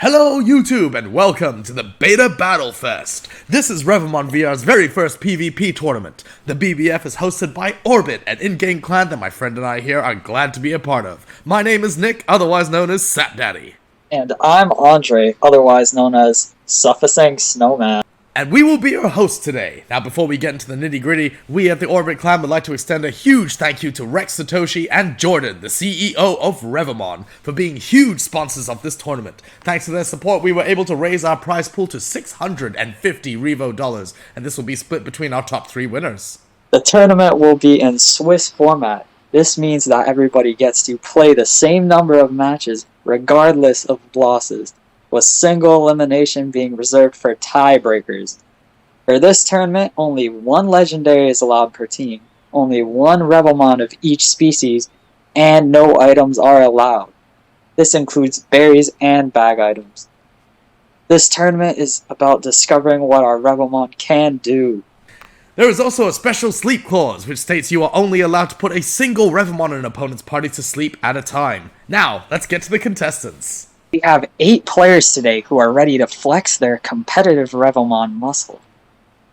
Hello YouTube and welcome to the Beta Battle Fest. This is Revomon VR's very first PvP tournament. The BBF is hosted by Orbit, an in-game clan that my friend and I here are glad to be a part of. My name is Nick, otherwise known as Sapdaddy. And I'm Andre, otherwise known as Sufficing Snowman. And we will be your hosts today. Now before we get into the nitty gritty, we at the Orbit clan would like to extend a huge thank you to Rex Satoshi and Jordan, the CEO of Revomon, for being huge sponsors of this tournament. Thanks to their support, we were able to raise our prize pool to $650 REVO dollars, and this will be split between our top 3 winners. The tournament will be in Swiss format. This means that everybody gets to play the same number of matches, regardless of losses, with single elimination being reserved for tiebreakers. For this tournament, only one legendary is allowed per team, only one Revomon of each species, and no items are allowed. This includes berries and bag items. This tournament is about discovering what our Revomon can do. There is also a special sleep clause, which states you are only allowed to put a single Revomon in an opponent's party to sleep at a time. Now, let's get to the contestants. We have 8 players today who are ready to flex their competitive Revomon muscle.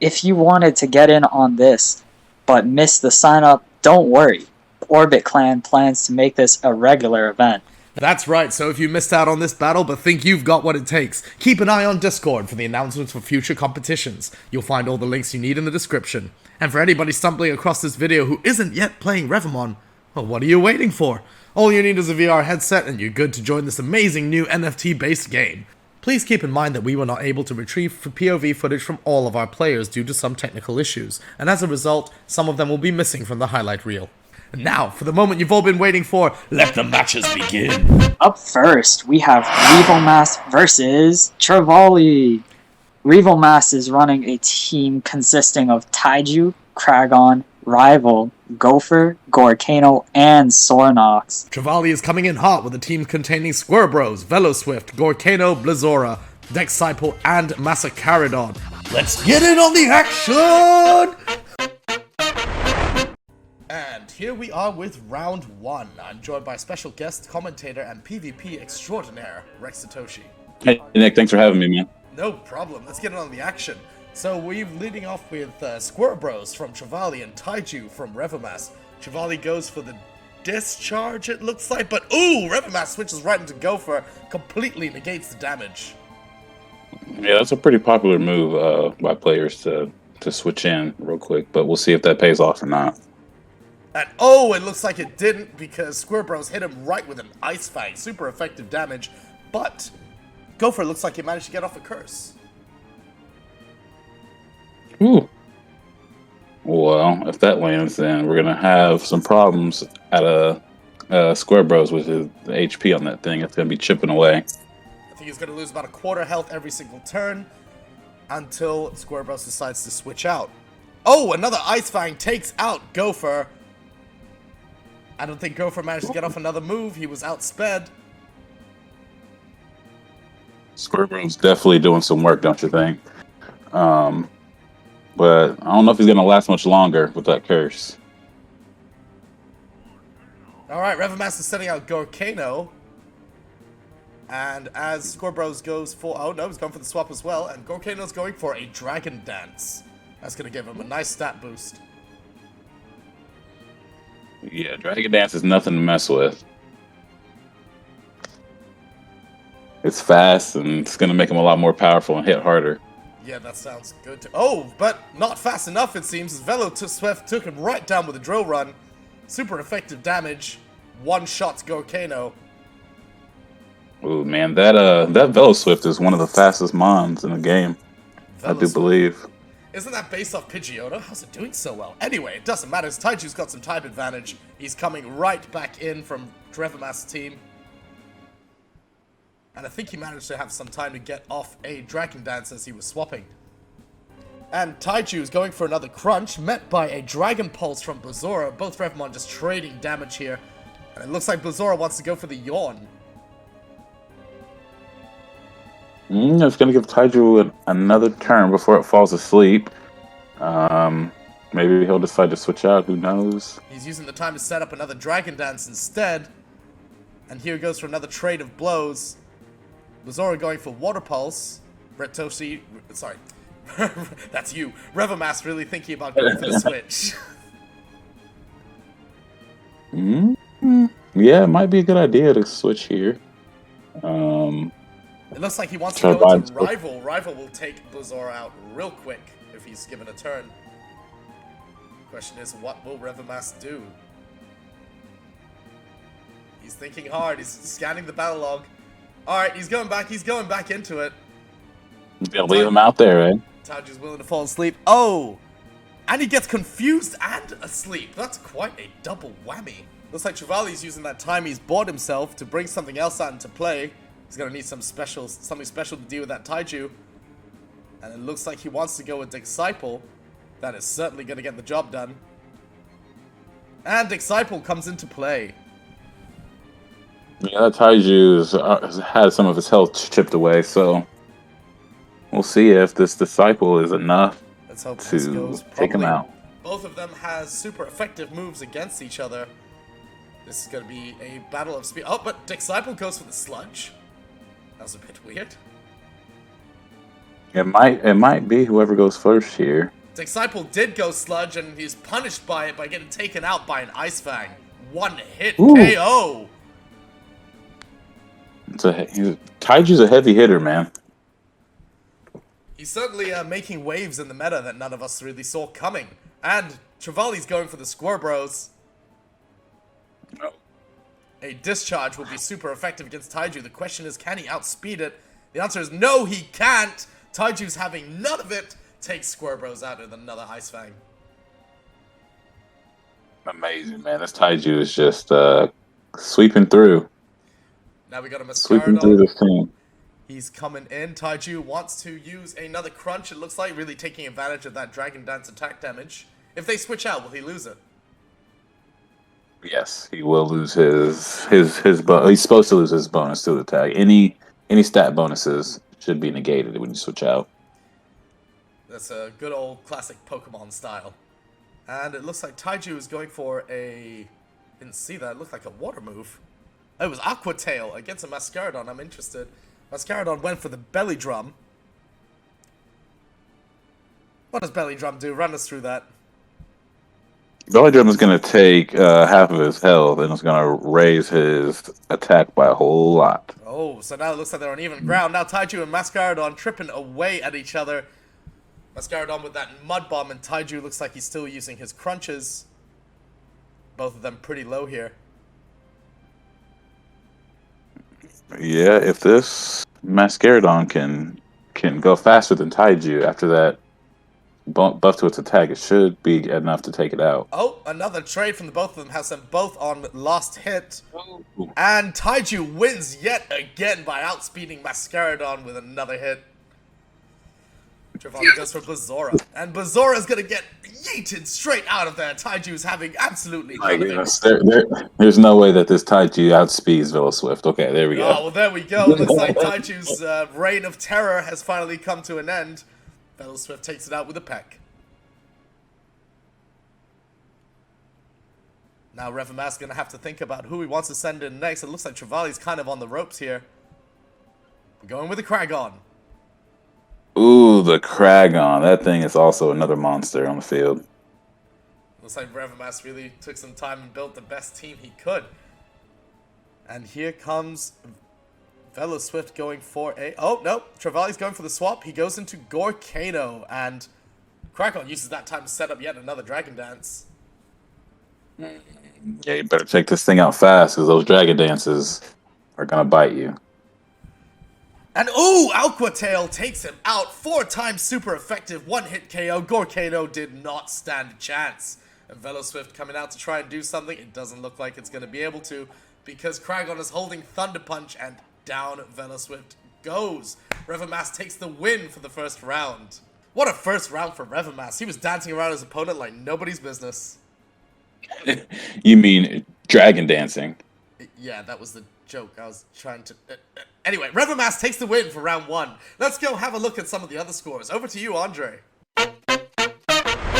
If you wanted to get in on this, but missed the sign up, don't worry. The Orbit Clan plans to make this a regular event. That's right, so if you missed out on this battle but think you've got what it takes, keep an eye on Discord for the announcements for future competitions. You'll find all the links you need in the description. And for anybody stumbling across this video who isn't yet playing Revomon, well, what are you waiting for? All you need is a VR headset and you're good to join this amazing new NFT-based game. Please keep in mind that we were not able to retrieve POV footage from all of our players due to some technical issues, and as a result, some of them will be missing from the highlight reel. And now, for the moment you've all been waiting for, let the matches begin! Up first, we have Revomast versus Trevally. Revomast is running a team consisting of Taiju, Kragon, Rival, Gopher, Gorkano, and Sornox. Trevally is coming in hot with a team containing Squirrebros, Veloswift, Gorkano, Blizzora, Dexcyple, and Massacaridon. Let's get in on the action! And here we are with round 1. I'm joined by special guest, commentator, and PvP extraordinaire, Rex Satoshi. Hey Nick, thanks for having me, man. No problem, let's get in on the action. So we're leading off with Squirrebros from Trevally and Taiju from Revomast. Trevally goes for the discharge, it looks like, but ooh, Revomast switches right into Gopher, completely negates the damage. Yeah, that's a pretty popular move by players to switch in real quick, but we'll see if that pays off or not. And oh, it looks like it didn't because Squirrebros hit him right with an Ice Fang, super effective damage, but Gopher looks like he managed to get off a curse. Ooh. Well, if that lands, then we're going to have some problems at Squirrebros, which is the HP on that thing. It's going to be chipping away. I think he's going to lose about a quarter health every single turn until Squirrebros decides to switch out. Oh, another Ice Fang takes out Gopher. I don't think Gopher managed to get off another move. He was outsped. Squirrebros definitely doing some work, don't you think? But I don't know if he's going to last much longer with that curse. Alright, Revomast is sending out Gorkano. And as Squirrebros goes for... Oh no, he's going for the swap as well. And Gorkano's going for a Dragon Dance. That's going to give him a nice stat boost. Yeah, Dragon Dance is nothing to mess with. It's fast, and it's going to make him a lot more powerful and hit harder. Yeah, that sounds good too. Oh, but not fast enough, it seems, as Veloswift took him right down with a drill run. Super effective damage. One shot Gorkano. Ooh, man, that Veloswift is one of the fastest mons in the game. I do believe. Isn't that based off Pidgeotto? How's it doing so well? Anyway, it doesn't matter. Taiju's got some type advantage. He's coming right back in from Revomast's team. And I think he managed to have some time to get off a Dragon Dance as he was swapping. And Taiju is going for another crunch, met by a Dragon Pulse from Blizzora. Both Revomon just trading damage here. And it looks like Blizzora wants to go for the Yawn. It's going to give Taiju another turn before it falls asleep. Maybe he'll decide to switch out, who knows? He's using the time to set up another Dragon Dance instead. And here goes for another trade of blows. Blazora going for Water Pulse. Retoshi, sorry, that's you. Revomast really thinking about going for the switch. Yeah, it might be a good idea to switch here. It looks like he wants to Try go into vibes. Rival. Rival will take Blazora out real quick if he's given a turn. Question is, what will Revomast do? He's thinking hard. He's scanning the battle log. All right, he's going back into it. You gotta leave him out there, eh? Taju's willing to fall asleep. Oh! And he gets confused and asleep. That's quite a double whammy. Looks like Trevally's using that time he's bored himself to bring something else out into play. He's gonna need something special to deal with that Taiju. And it looks like he wants to go with Disciple. That is certainly gonna get the job done. And Disciple comes into play. Yeah, that Taiju has had some of his health chipped away, so we'll see if this Disciple is enough Let's hope this to goes take him properly. out. Both of them has super effective moves against each other. This is going to be a battle of speed. Oh, but Disciple goes for the sludge. That was a bit weird. It might be whoever goes first here. Disciple did go sludge, and he's punished by it by getting taken out by an Ice Fang. One hit Ooh. KO. Taiju's a heavy hitter, man. He's certainly making waves in the meta that none of us really saw coming. And Trevally's going for the Square Bros. No. A discharge will be super effective against Taiju. The question is, can he outspeed it? The answer is no, he can't. Taiju's having none of it. Takes Square Bros out with another Ice Fang. Amazing, man. This Taiju is just sweeping through. Now we got a Sweeping through Mascaradon. this team. He's coming in. Taiju wants to use another crunch. It looks like really taking advantage of that Dragon Dance attack damage. If they switch out, will he lose it? Yes, he will lose his he's supposed to lose his bonus to the attack. Any stat bonuses should be negated when you switch out. That's a good old classic Pokemon style. And it looks like Taiju is going for a... Didn't see that. It looked like a water move. It was Aqua Tail against a Mascaradon. I'm interested. Mascaradon went for the Belly Drum. What does Belly Drum do? Run us through that. Belly Drum is going to take half of his health, and it's going to raise his attack by a whole lot. Oh, so now it looks like they're on even ground. Now Taiju and Mascaradon tripping away at each other. Mascaradon with that Mud Bomb, and Taiju looks like he's still using his crunches. Both of them pretty low here. Yeah, if this Mascaradon can go faster than Taiju after that buff to its attack, it should be enough to take it out. Oh, another trade from the both of them has them both on last hit. And Taiju wins yet again by outspeeding Mascaradon with another hit. Trevally goes for Blazora. And Blazora's gonna get yeeted straight out of there. Taiju's having absolutely none of it. There's no way that this Taiju outspeeds Veloswift. Okay, there we go. Oh, well, there we go. Looks like Taiju's reign of terror has finally come to an end. Veloswift takes it out with a peck. Now Revomast's gonna have to think about who he wants to send in next. It looks like Trevally's kind of on the ropes here. We're going with the Kragon. Ooh, the Kragon. That thing is also another monster on the field. Looks like Revomast really took some time and built the best team he could. And here comes Veloswift going for a... Oh, no. Trevally's going for the swap. He goes into Gorkano. And Kragon uses that time to set up yet another Dragon Dance. Yeah, you better check this thing out fast, because those Dragon Dances are going to bite you. And ooh, Aqua Tail takes him out. 4 times super effective. 1-hit KO. Gorkano did not stand a chance. And Veloswift coming out to try and do something. It doesn't look like it's going to be able to, because Kragon is holding Thunder Punch, and down Veloswift goes. Revomast takes the win for the first round. What a first round for Revomast. He was dancing around his opponent like nobody's business. You mean Dragon Dancing? Yeah, that was the joke. I was trying to... Anyway, Revomast takes the win for round 1. Let's go have a look at some of the other scores. Over to you, Andre.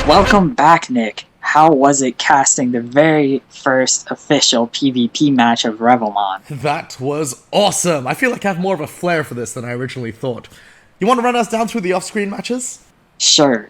Welcome back, Nick. How was it casting the very first official PvP match of Revomon? That was awesome! I feel like I have more of a flair for this than I originally thought. You want to run us down through the off-screen matches? Sure.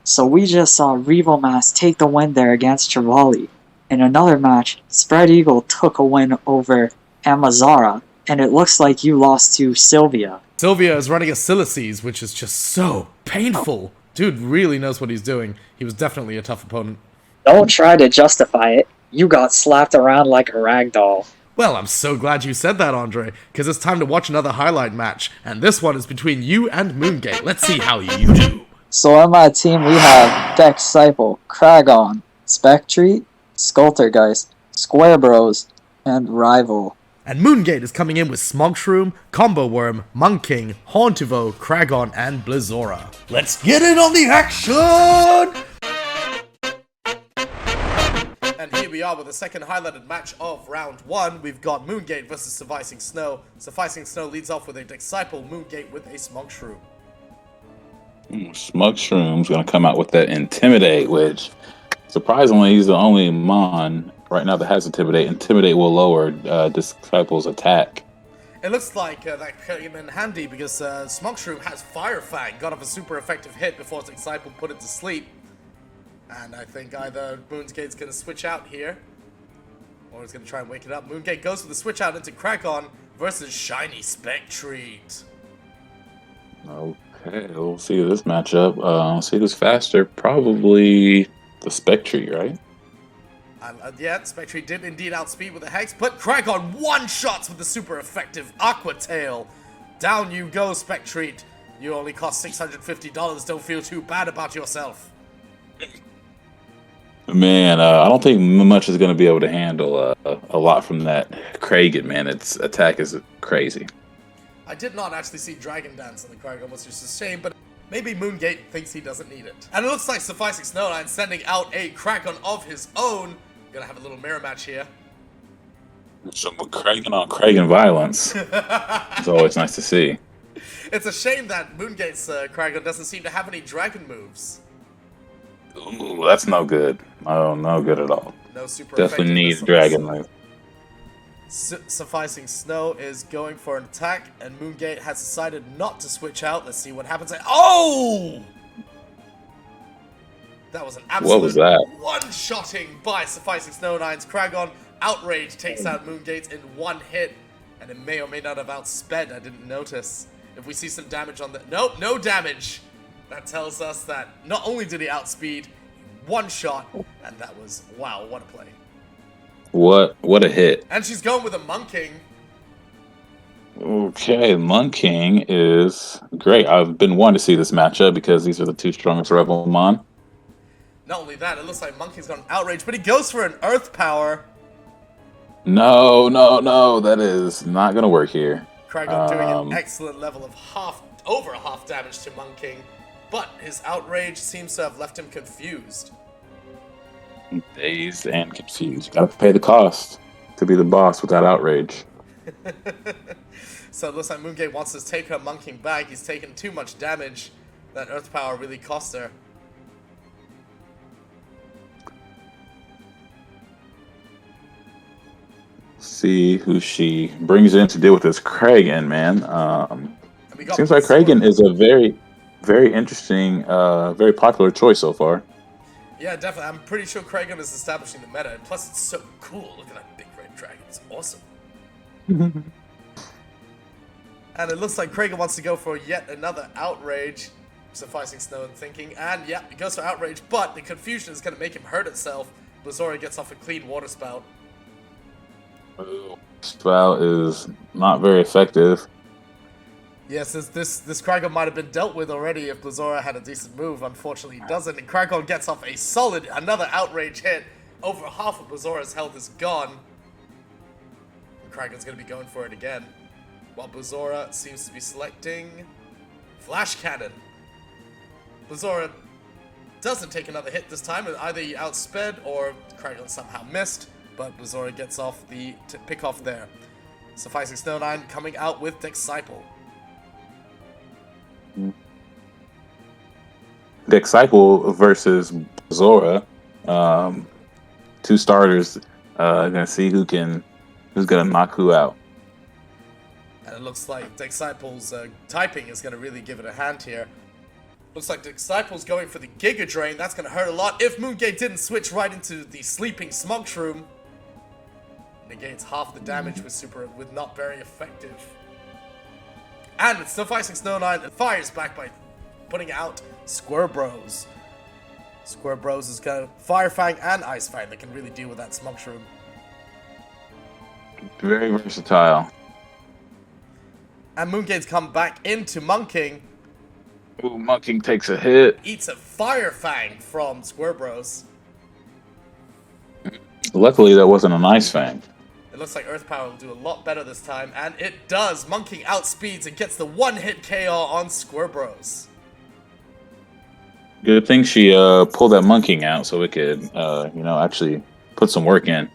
So we just saw Revomast take the win there against trevally. In another match, spreadeagle took a win over Amazara, and it looks like you lost to Sylvia. Sylvia is running a Silices, which is just so painful. Dude really knows what he's doing. He was definitely a tough opponent. Don't try to justify it. You got slapped around like a ragdoll. Well, I'm so glad you said that, Andre, because it's time to watch another highlight match, and this one is between you and Moongate. Let's see how you do. So on my team we have Disciple, Kragon, Spectreat, Skultergeist, Square Bros, and Rival. And Moongate is coming in with Smogshroom, Combo Worm, Munking, Hauntivo, Kragon, and Blizzora. Let's get in on the action! And here we are with the second highlighted match of round 1. We've got Moongate versus Sufficing Snow. Sufficing Snow leads off with a Disciple, Moongate with a Smogshroom. Smugshroom's gonna come out with that Intimidate, which surprisingly he's the only Mon right now that has Intimidate. Intimidate will lower Disciple's attack. It looks like that came in handy because Smogshroom has Fire Fang, got off a super effective hit before Disciple put it to sleep. And I think either Moongate's going to switch out here, or he's going to try and wake it up. Moongate goes for the switch out into Kragon versus Shiny Spectreat. Okay, we'll see this matchup. Let's see who's faster. Probably the Spectreat, right? Yeah, Spectreat did indeed outspeed with the Hex, but Kragon one-shots with the super effective Aqua Tail. Down you go, Spectreat. You only cost $650. Don't feel too bad about yourself. Man, I don't think much is going to be able to handle a lot from that Kragan, man. Its attack is crazy. I did not actually see Dragon Dance on the Kragan, which is a shame, but maybe Moongate thinks he doesn't need it. And it looks like Sufficing Snowline sending out a Kragan of his own. Gonna have a little mirror match here. Some Kragan on Kragan violence. It's always nice to see. It's a shame that Moongate's Kragan doesn't seem to have any dragon moves. Ooh, that's no good. Oh, no good at all. No super Definitely needs dragon move. Sufficing Snow is going for an attack, and Moongate has decided not to switch out. Let's see what happens. Oh! That was an absolute What was that? one-shotting by Sufficing Snow 9's Kragon. Outrage takes out Moongate in one hit, and it may or may not have outsped. I didn't notice. If we see some damage on the... Nope, no damage. That tells us that not only did he outspeed, one shot, and that was... Wow, what a play. What a hit. And she's going with a Munking. Okay, Munking is great. I've been wanting to see this matchup because these are the two strongest Revomon. Not only that, it looks like Monking's got an Outrage, but he goes for an Earth Power. No, that is not going to work here. Kragon doing an excellent level of over half damage to Munking, but his Outrage seems to have left him confused. Dazed and confused. You gotta pay the cost to be the boss without Outrage. So it looks like Moongate wants to take her Munking back. He's taken too much damage. That Earth Power really cost her. See who she brings in to deal with this Kragan, man. Seems like Kragan is a very, very interesting, very popular choice so far. Yeah, definitely. I'm pretty sure Kragan is establishing the meta, and plus it's so cool. Look at that big red dragon. It's awesome. And it looks like Kragan wants to go for yet another Outrage, Sufficing Snow and thinking. And yeah, he goes for Outrage, but the confusion is going to make him hurt itself. Blizzora gets off a clean Water Spout. Spout is not very effective. Yes, this Kragon might have been dealt with already if Blizzora had a decent move. Unfortunately, he doesn't, and Kragon gets off a solid, another Outrage hit. Over half of Blizzora's health is gone. And Kragon's going to be going for it again. While Blizzora seems to be selecting Flash Cannon. Blizzora doesn't take another hit this time, and either he outsped or Kragon somehow missed, but Blizzora gets off the pick off there. Sufficing Snow 9 coming out with Disciple. Disciple versus Zora. Two starters. Gonna see who's gonna knock who out. And it looks like Disciple's typing is going to really give it a hand here. Looks like Disciple's going for the Giga Drain. That's going to hurt a lot. If Moongate didn't switch right into the Sleeping Smog Shroom, negates half the damage with not very effective. And it's still fighting Snow Knight and fires back by putting out Square Bros. Square Bros has got Fire Fang and Ice Fang that can really deal with that Smog Shroom. Very versatile. And Moongate's come back into Monking. Ooh, Monking takes a hit. Eats a Fire Fang from Square Bros. Luckily, that wasn't an Ice Fang. It looks like Earth Power will do a lot better this time, and it does. Monking outspeeds and gets the one-hit KO on Square Bros. Good thing she pulled that Monking out so we could, actually put some work in.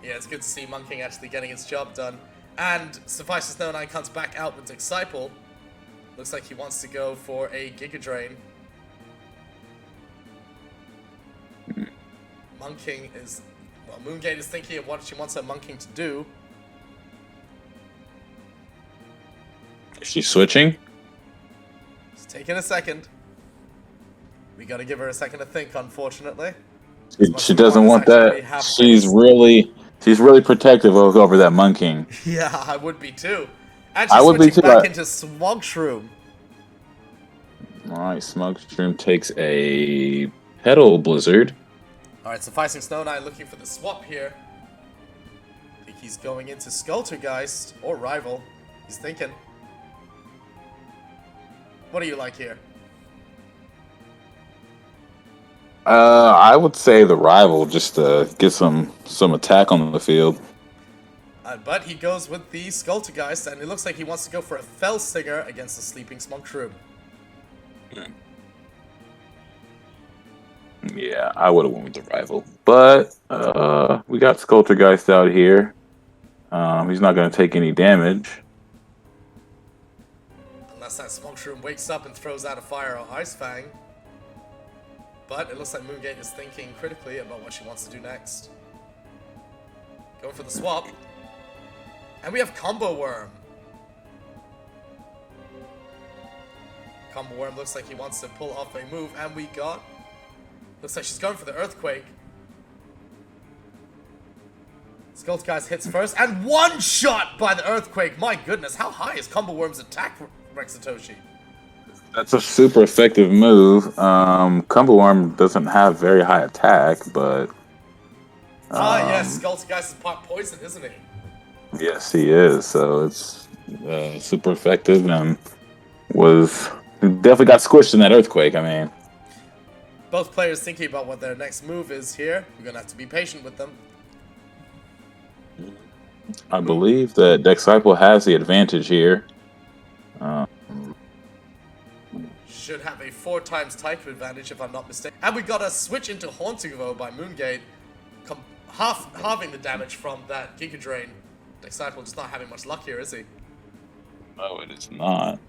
Yeah, it's good to see Monking actually getting its job done. And suffice to know, comes back out with Disciple. Looks like he wants to go for a Giga Drain. Monking is... Well, Moongate is thinking of what she wants her Monking to do. Is she switching? It's taking a second. We gotta give her a second to think, unfortunately. She doesn't want that. She's really protective over that Monking. Yeah, I would be too. And she's I would be switching too. back into Smog Shroom. Alright, Smog Shroom takes a Petal Blizzard. Alright, sufficing Snow Knight looking for the swap here. I think he's going into Skultergeist or Rival. He's thinking. What do you like here? I would say the Rival just to get some attack on the field. But he goes with the Skultergeist, and it looks like he wants to go for a Fell Singer against the Sleeping Smog Shroom. Yeah, I would have went with the Rival. But we got Skultergeist out here. He's not going to take any damage. Unless that Smog Shroom wakes up and throws out a Fire or Ice Fang. But it looks like Moongate is thinking critically about what she wants to do next. Going for the swap. And we have Combo Worm. Combo Worm looks like he wants to pull off a move, and we got... Looks like she's going for the Earthquake. Skullsgeist hits first, and one shot by the Earthquake! My goodness, how high is Combo Worm's attack, Rex Satoshi? That's a super effective move. Combo Worm doesn't have very high attack, but... yes, Skullsgeist is part poison, isn't he? Yes, he is. So it's super effective and definitely got squished in that Earthquake. I mean, both players thinking about what their next move is here. We're going to have to be patient with them. I believe that Disciple has the advantage here. Should have a 4x type advantage if I'm not mistaken. And we got a switch into Haunting Vow by Moongate, halving the damage from that Giga Drain. Disciple just not having much luck here, is he? No, it is not.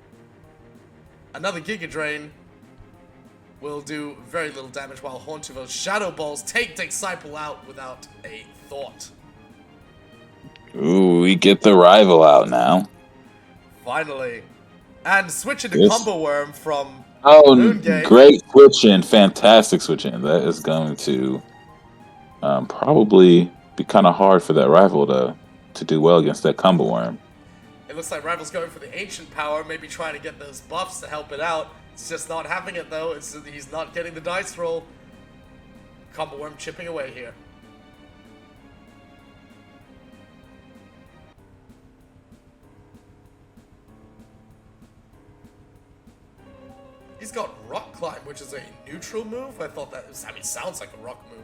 Another Giga Drain will do very little damage while Haunting Vow's Shadow Balls take Disciple out without a thought. Ooh, we get the Rival out now. Finally. And switching to Combo Worm from Moongate. Great switch-in. Fantastic switch-in. That is going to probably be kind of hard for that Rival to do well against that Combo Worm. It looks like Rival's going for the Ancient Power, maybe trying to get those buffs to help it out. It's just not having it, though. He's not getting the dice roll. Combo Worm chipping away here. He's got Rock Climb, which is a neutral move. I thought sounds like a rock move.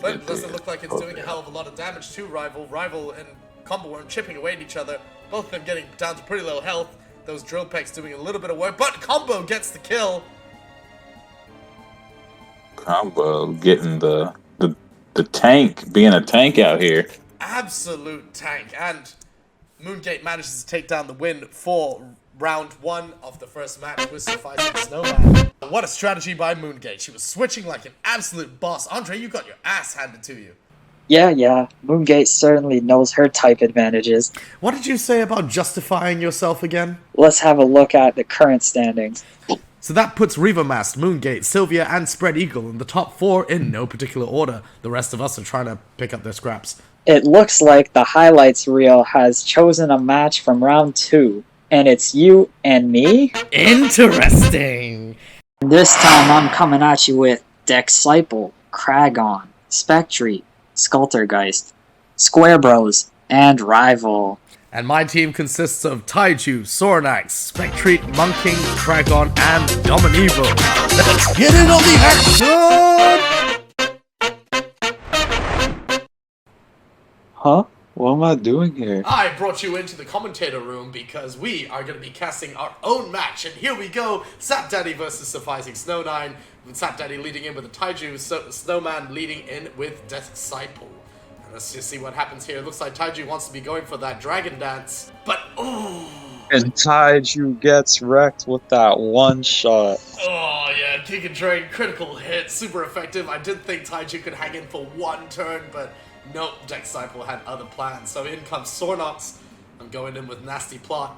But it doesn't look like it's doing a hell of a lot of damage to Rival. Rival and Combo Worm chipping away at each other. Both of them getting down to pretty low health. Those drill pecks doing a little bit of work, but Combo gets the kill. Combo getting the tank, being a tank out here. Absolute tank. And Moongate manages to take down the win for round 1 of the first match with Sufficing Snowman. What a strategy by Moongate. She was switching like an absolute boss. Andre, you got your ass handed to you. Yeah, Moongate certainly knows her type advantages. What did you say about justifying yourself again? Let's have a look at the current standings. So that puts Revomast, Moongate, Sylvia, and spreadeagle in the top 4 in no particular order. The rest of us are trying to pick up their scraps. It looks like the highlights reel has chosen a match from round 2, and it's you and me? Interesting! This time I'm coming at you with Dexcyple, Kragon, Spectre, Skultergeist, Square Bros, and Rival. And my team consists of Taiju, Sornax, Spectre, Monking, Kragon, and Dominivo. Let's get in on the action! Huh? What am I doing here? I brought you into the commentator room because we are going to be casting our own match. And here we go, Sapdaddy versus Sufficing Snow9, with Sapdaddy leading in with a Taiju, Snowman leading in with Dexcyple. And let's just see what happens here. It looks like Taiju wants to be going for that dragon dance, but oh! And Taiju gets wrecked with that one shot. Oh yeah, Giga Drain, critical hit, super effective. I did think Taiju could hang in for one turn, but nope, Dexcyple had other plans. So in comes Sornox. I'm going in with Nasty Plot.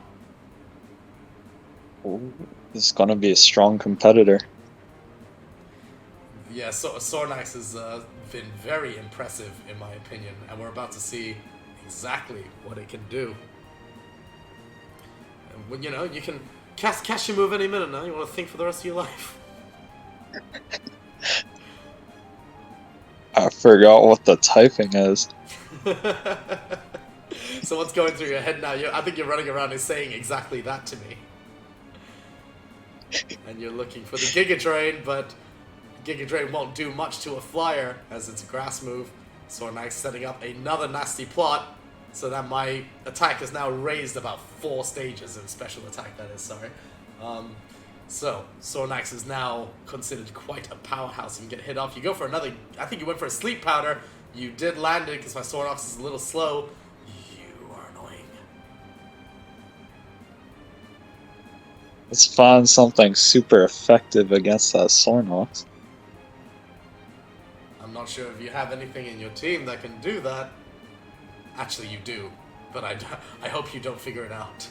Ooh, this is gonna be a strong competitor. Yeah, so Sornax has been very impressive in my opinion, and we're about to see exactly what it can do. And when, you know, you can cast your move any minute now. You want to think for the rest of your life. I forgot what the typing is. So what's going through your head now? I think you're running around and saying exactly that to me. And you're looking for the Giga Drain, but Giga Drain won't do much to a flyer as it's a grass move. Sornax setting up another Nasty Plot, so that my attack is now raised about 4 stages in special attack, that is, sorry. So, Sornax is now considered quite a powerhouse. You can get hit off. You go for another, I think you went for a Sleep Powder. You did land it because my Sornox is a little slow. You are annoying. Let's find something super effective against that Sornox. I'm not sure if you have anything in your team that can do that. Actually, you do, but I hope you don't figure it out.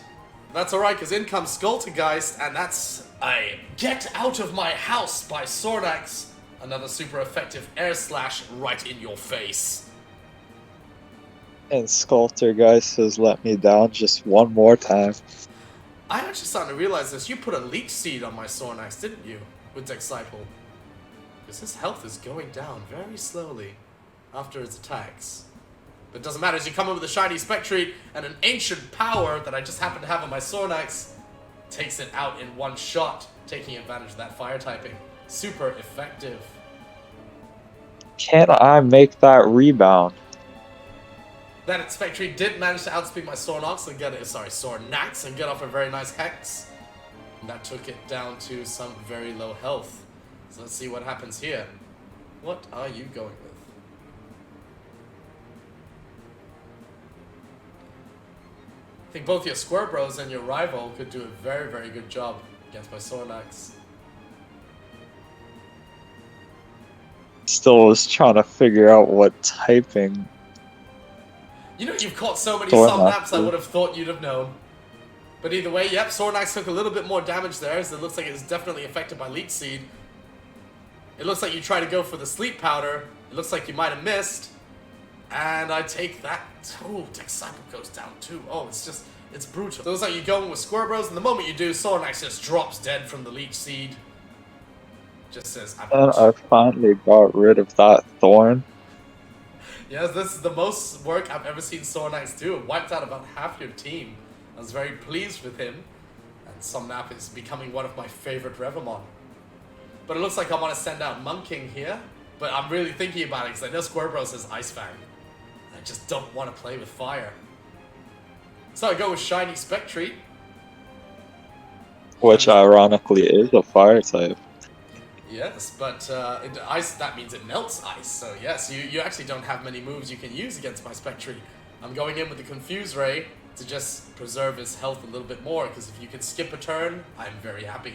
That's alright, because in comes Skultergeist, and that's a Get Out of My House by Sornax. Another super effective air slash right in your face. And Skultergeist has let me down just one more time. I'm actually starting to realize this. You put a Leech Seed on my Sornax, didn't you? With Dexcyple. Because his health is going down very slowly after its attacks. But it doesn't matter, as you come in with a shiny Spectre and an ancient power that I just happen to have on my Sornax, takes it out in one shot, taking advantage of that fire typing. Super effective. Can I make that rebound? That Spectre did manage to outspeed my Sornax and get it, Sornax and get off a very nice Hex. And that took it down to some very low health. So let's see what happens here. What are you going with? I think both your Square Bros and your Rival could do a very, very good job against my Sornax. Still was trying to figure out what typing. You know, you've caught so many Sornax. Sun Naps I would have thought you'd have known. But either way, yep, Sornax took a little bit more damage there, as it looks like it's definitely affected by Leech Seed. It looks like you try to go for the Sleep Powder. It looks like you might have missed. And I take that. Oh, Dexcyple goes down too. Oh, it's brutal. So it looks like you're going with Square Bros, and the moment you do, Sornax just drops dead from the Leech Seed. Just says, I'm And out. I finally got rid of that Thorn. Yes, this is the most work I've ever seen Sornax do. It wiped out about half your team. I was very pleased with him. And Somnap is becoming one of my favorite Revomon. But it looks like I want to send out Monking here. But I'm really thinking about it, because I know Square Bros has Ice Fang. I just don't want to play with fire. So I go with Shiny Spectre. Which ironically is a fire type. Yes, but ice, that means it melts ice. So yes, you actually don't have many moves you can use against my Spectre. I'm going in with the Confuse Ray to just preserve his health a little bit more, because if you can skip a turn, I'm very happy.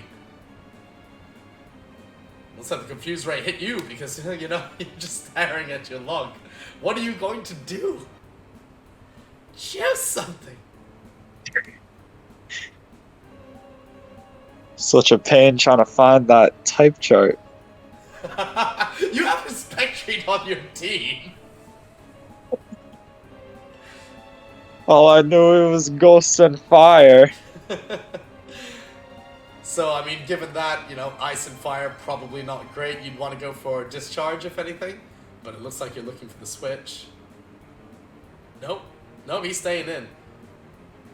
Let's let the confused ray hit you, because you know you're just staring at your log. What are you going to do? Choose something. Such a pain trying to find that type chart. You have a Spectrate on your team. All I knew it was Ghost and Fire. So, I mean, given that, you know, Ice and Fire probably not great. You'd want to go for Discharge, if anything. But it looks like you're looking for the switch. Nope. Nope, he's staying in.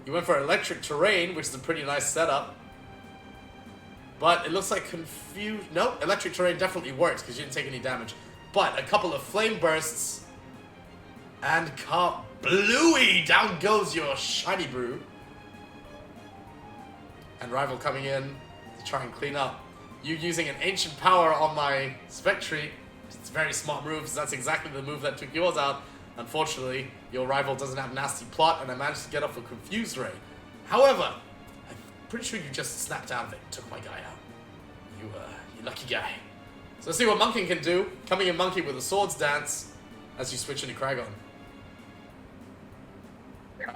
You went for Electric Terrain, which is a pretty nice setup. But it looks like confused. Nope, Electric Terrain definitely works because you didn't take any damage. But a couple of Flame Bursts. And kablooey! Down goes your Shiny Brew. And Rival coming in to try and clean up. You using an Ancient Power on my Spectre. It's a very smart move, because that's exactly the move that took yours out. Unfortunately, your rival doesn't have Nasty Plot, and I managed to get off a Confused Ray. However, I'm pretty sure you just snapped out of it and took my guy out. You lucky guy. So let's see what Monkey can do. Coming in Monkey with a Swords Dance as you switch into Kragon.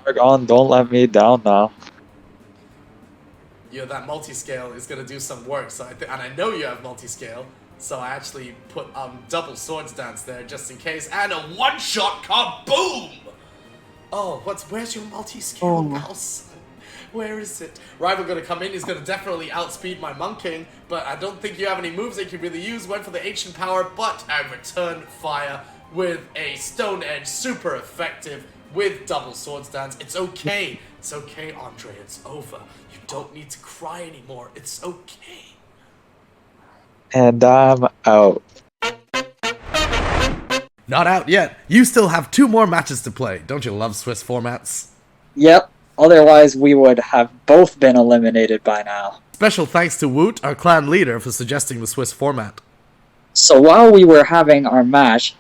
Kragon, don't let me down now. You know, that multi-scale is going to do some work, so and I know you have multi-scale, so I actually put double Swords Dance there just in case, and a one-shot kaboom! Oh, where's your multi-scale mouse? Where is it? Rival going to come in, he's going to definitely outspeed my Monking, but I don't think you have any moves that you can really use. Went for the Ancient Power, but I return fire with a Stone Edge, super effective, with double Swords Dance. It's okay. It's okay, Andre. It's over. You don't need to cry anymore. It's okay. And I'm out. Not out yet. You still have 2 more matches to play. Don't you love Swiss formats? Yep, otherwise we would have both been eliminated by now. Special thanks to Woot, our clan leader, for suggesting the Swiss format. So while we were having our match,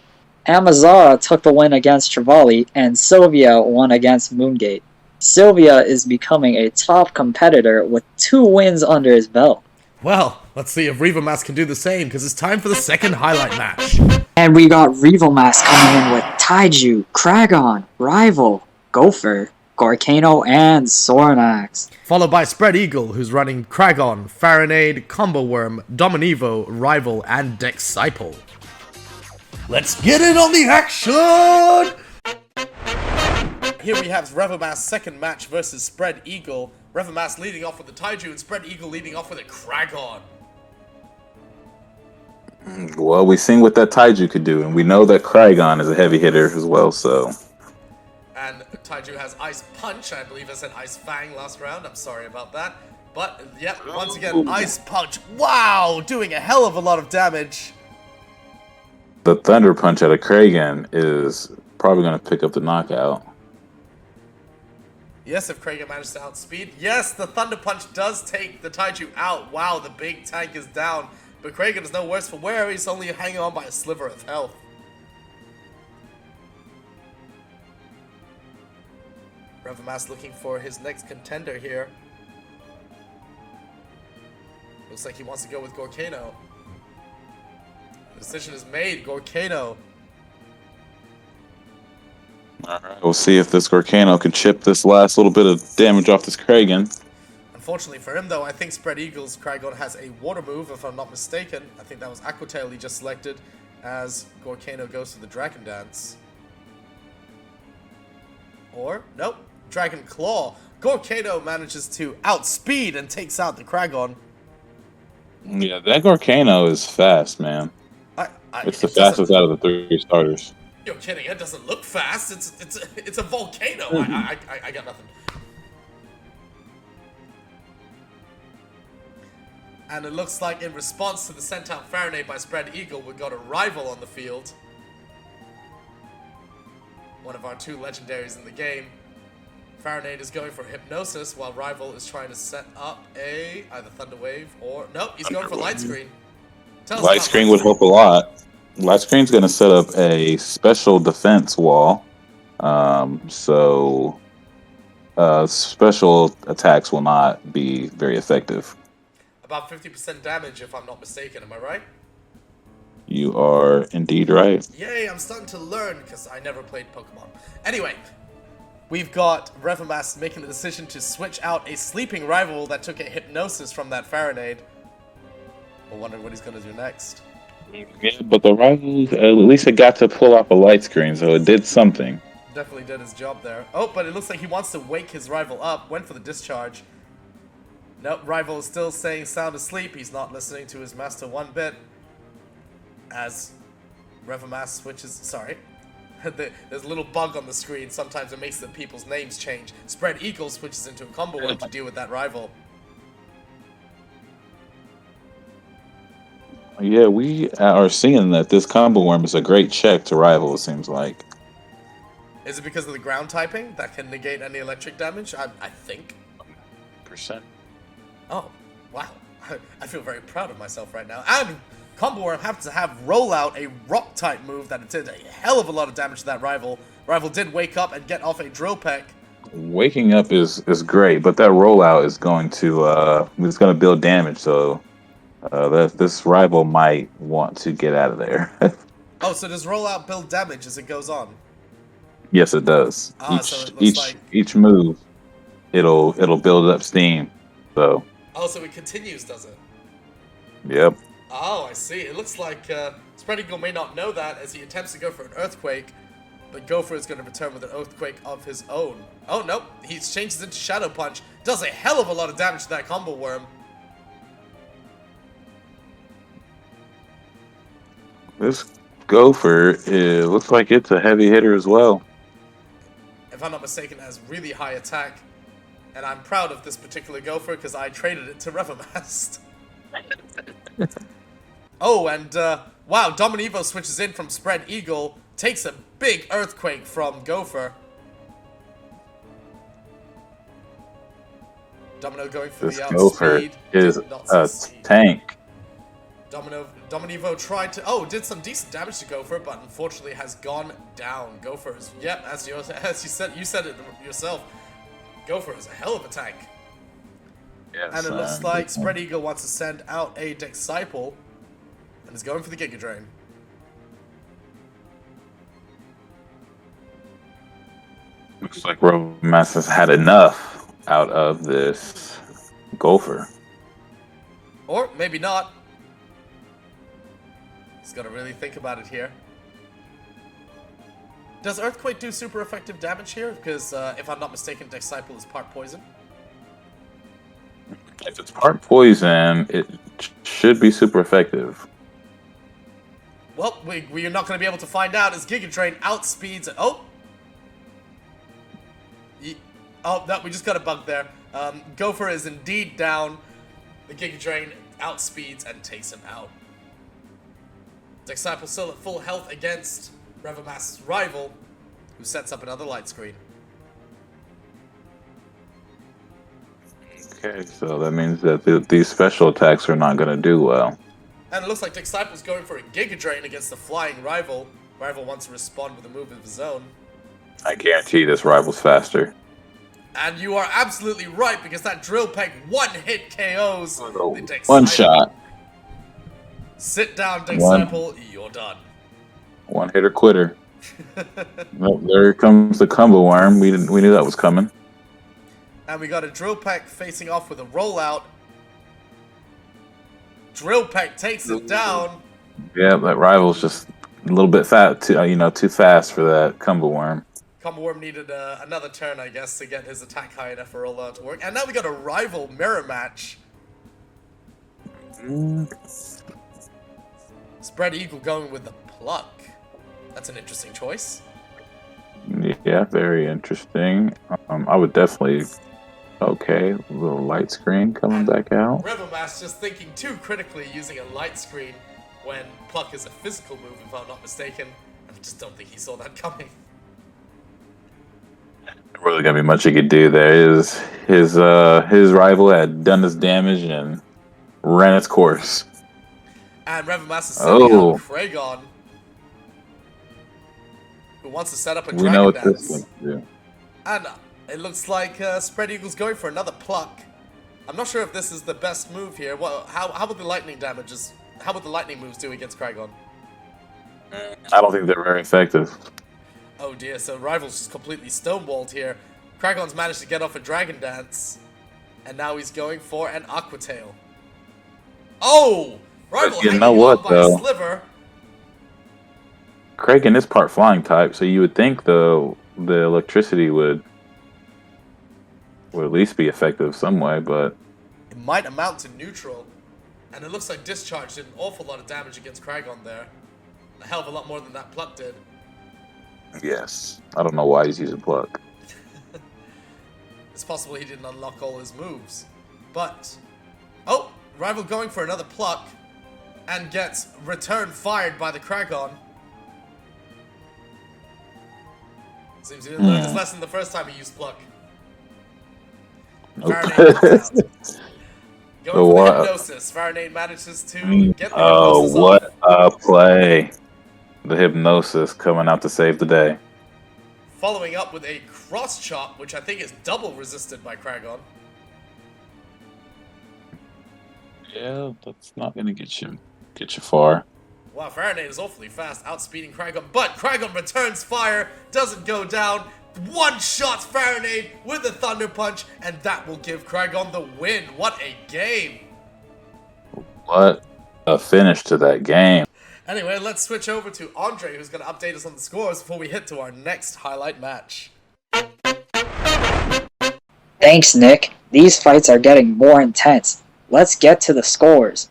Amazara took the win against Trevally, and Sylvia won against Moongate. Sylvia is becoming a top competitor with 2 wins under his belt. Well, let's see if Revomast can do the same, because it's time for the second highlight match. And we got Revomast coming in with Taiju, Kragon, Rival, Gopher, Gorkano, and Sornax. Followed by Spreadeagle, who's running Kragon, Farinade, Combo Worm, Dominevo, Rival, and Dexcyple. Let's get in on the action! Here we have Revomast's second match versus Spreadeagle. Revomast leading off with the Taiju and Spreadeagle leading off with a Kragon. Well, we've seen what that Taiju could do, and we know that Kragon is a heavy hitter as well, so... And Taiju has Ice Punch. I believe I said Ice Fang last round. I'm sorry about that. But, yep, once again, Ice Punch. Wow! Doing a hell of a lot of damage. The Thunder Punch out of Kragan is probably going to pick up the knockout. Yes, if Kragan manages to outspeed. Yes, the Thunder Punch does take the Taiju out. Wow, the big tank is down. But Kragan is no worse for wear. He's only hanging on by a sliver of health. Revomast looking for his next contender here. Looks like he wants to go with Gorkano. The decision is made. Gorkano. Alright, we'll see if this Gorkano can chip this last little bit of damage off this Kragan. Unfortunately for him, though, I think Spreadeagle's Kragon has a water move, if I'm not mistaken. I think that was Aqua Tail he just selected as Gorkano goes to the Dragon Dance. Or, nope, Dragon Claw. Gorkano manages to outspeed and takes out the Kragon. Yeah, that Gorkano is fast, man. It's the fastest out of the 3 starters. You're kidding, it doesn't look fast. It's a volcano. I got nothing. And it looks like in response to the sent out Farinade by Spreadeagle, we've got a Rival on the field. One of our 2 legendaries in the game. Farinade is going for Hypnosis, while Rival is trying to set up either Thunder Wave or... Nope, he's going for Light Screen. Light Screen would help a lot. Light Screen's going to set up a special defense wall. So special attacks will not be very effective. About 50% damage, if I'm not mistaken. Am I right? You are indeed right. Yay, I'm starting to learn because I never played Pokemon. Anyway, we've got Revomast making the decision to switch out a sleeping rival that took a hypnosis from that Farinade. I wonder what he's going to do next. Yeah, but the rival at least it got to pull off a light screen, so it did something. Definitely did his job there. Oh, but it looks like he wants to wake his rival up. Went for the discharge. Nope, rival is still staying sound asleep. He's not listening to his master one bit. As Revomast switches... Sorry. There's a little bug on the screen. Sometimes it makes the people's names change. Spreadeagle switches into a combo worm to deal with that rival. Yeah, we are seeing that this combo worm is a great check to rival, it seems like. Is it because of the ground typing that can negate any electric damage? I think. Percent. Oh, wow. I feel very proud of myself right now. And Combo Worm happens to have Rollout, a rock-type move that did a hell of a lot of damage to that rival. Rival did wake up and get off a Drill Peck. Waking up is great, but that rollout is going to build damage, so this rival might want to get out of there. Oh, so does Rollout build damage as it goes on? Yes, it does. So it looks like... each move, it'll build up steam. So. Oh, so it continues, does it? Yep. Oh, I see. It looks like spreadeagle may not know that as he attempts to go for an Earthquake, but Gopher is going to return with an Earthquake of his own. Oh, nope. He changes into Shadow Punch. Does a hell of a lot of damage to that Combo Worm. This Gopher, it looks like it's a heavy hitter as well. If I'm not mistaken, it has really high attack. And I'm proud of this particular Gopher because I traded it to Revomast. Oh, and wow, Dominivo switches in from Spreadeagle, takes a big Earthquake from Gopher. Domino going for This the Gopher outspeed. is a tank. Dominivo tried to did some decent damage to Gopher, but unfortunately has gone down. Gopher is as you said it yourself. Gopher is a hell of a tank. Yes, And it looks like Spreadeagle wants to send out a Disciple and is going for the Giga Drain. Looks like Revomast has had enough out of this Gopher. Or maybe not. He's got to really think about it here. Does Earthquake do super effective damage here? Because if I'm not mistaken, Disciple is part poison. If it's part poison, it should be super effective. Well, we are not going to be able to find out as Giga Drain outspeeds... Oh! Oh, no, we just got a bug there. Gopher is indeed down. The Giga Drain outspeeds and takes him out. Disciple still at full health against Revomast's rival, who sets up another light screen. Okay, so that means that these special attacks are not going to do well. And it looks like Disciple's going for a Giga Drain against the flying rival. Rival wants to respond with a move of his own. I guarantee this rival's faster. And you are absolutely right, because that Drill Peck one-hit KOs the Disciple. One shot. Sit down, Disciple. You're done. One hitter quitter. Well, there comes the combo worm. We knew that was coming. And we got a Drill Peck facing off with a rollout. Drill Peck takes it down. Yeah, that rival's just a little bit too fast for that combo worm. Combo Worm needed another turn, I guess, to get his attack high enough for rollout to work. And now we got a rival mirror match. Spreadeagle going with the Pluck. That's an interesting choice. Yeah, very interesting. I would definitely... Okay, a little light screen coming back out. Revomast just thinking too critically using a light screen when Pluck is a physical move, if I'm not mistaken. I just don't think he saw that coming. There wasn't gonna be much he could do there. His rival had done his damage and ran its course. And Revomast is sending out Kragon, who wants to set up a Dragon Dance. Yeah. And It looks like Spread Eagle's going for another pluck. I'm not sure if this is the best move here. Well, how would the lightning damages? How would the lightning moves do against Kragon? I don't think they're very effective. Oh dear, so Rival's just completely stonewalled here. Kragon's managed to get off a Dragon Dance, and now he's going for an Aqua Tail. Oh! Rival You hanging know on what, by though? a sliver. Kraken is part flying type, so you would think the electricity would at least be effective some way, but It might amount to neutral, and it looks like Discharge did an awful lot of damage against Kragon there. A hell of a lot more than that Pluck did. yes. I don't know why he's using pluck. It's possible he didn't unlock all his moves. But, oh, Rival going for another Pluck, and gets return fired by the Kragon. Seems he didn't learn his lesson the first time he used Pluck. Nope. Farinade comes out. Going for What? the Hypnosis. Farinade manages to get the Oh, Hypnosis what off. a play. The Hypnosis coming out to save the day. Following up with a Cross Chop, which I think is double resisted by Kragon. Yeah, that's not gonna get you far. Wow, Farinade is awfully fast, outspeeding Kragon, but Kragon returns fire, doesn't go down, one-shots Farinade with a Thunder Punch, and that will give Kragon the win. What a game! What a finish to that game. Anyway, let's switch over to Andre, who's going to update us on the scores before we hit to our next highlight match. Thanks, Nick. These fights are getting more intense. Let's get to the scores.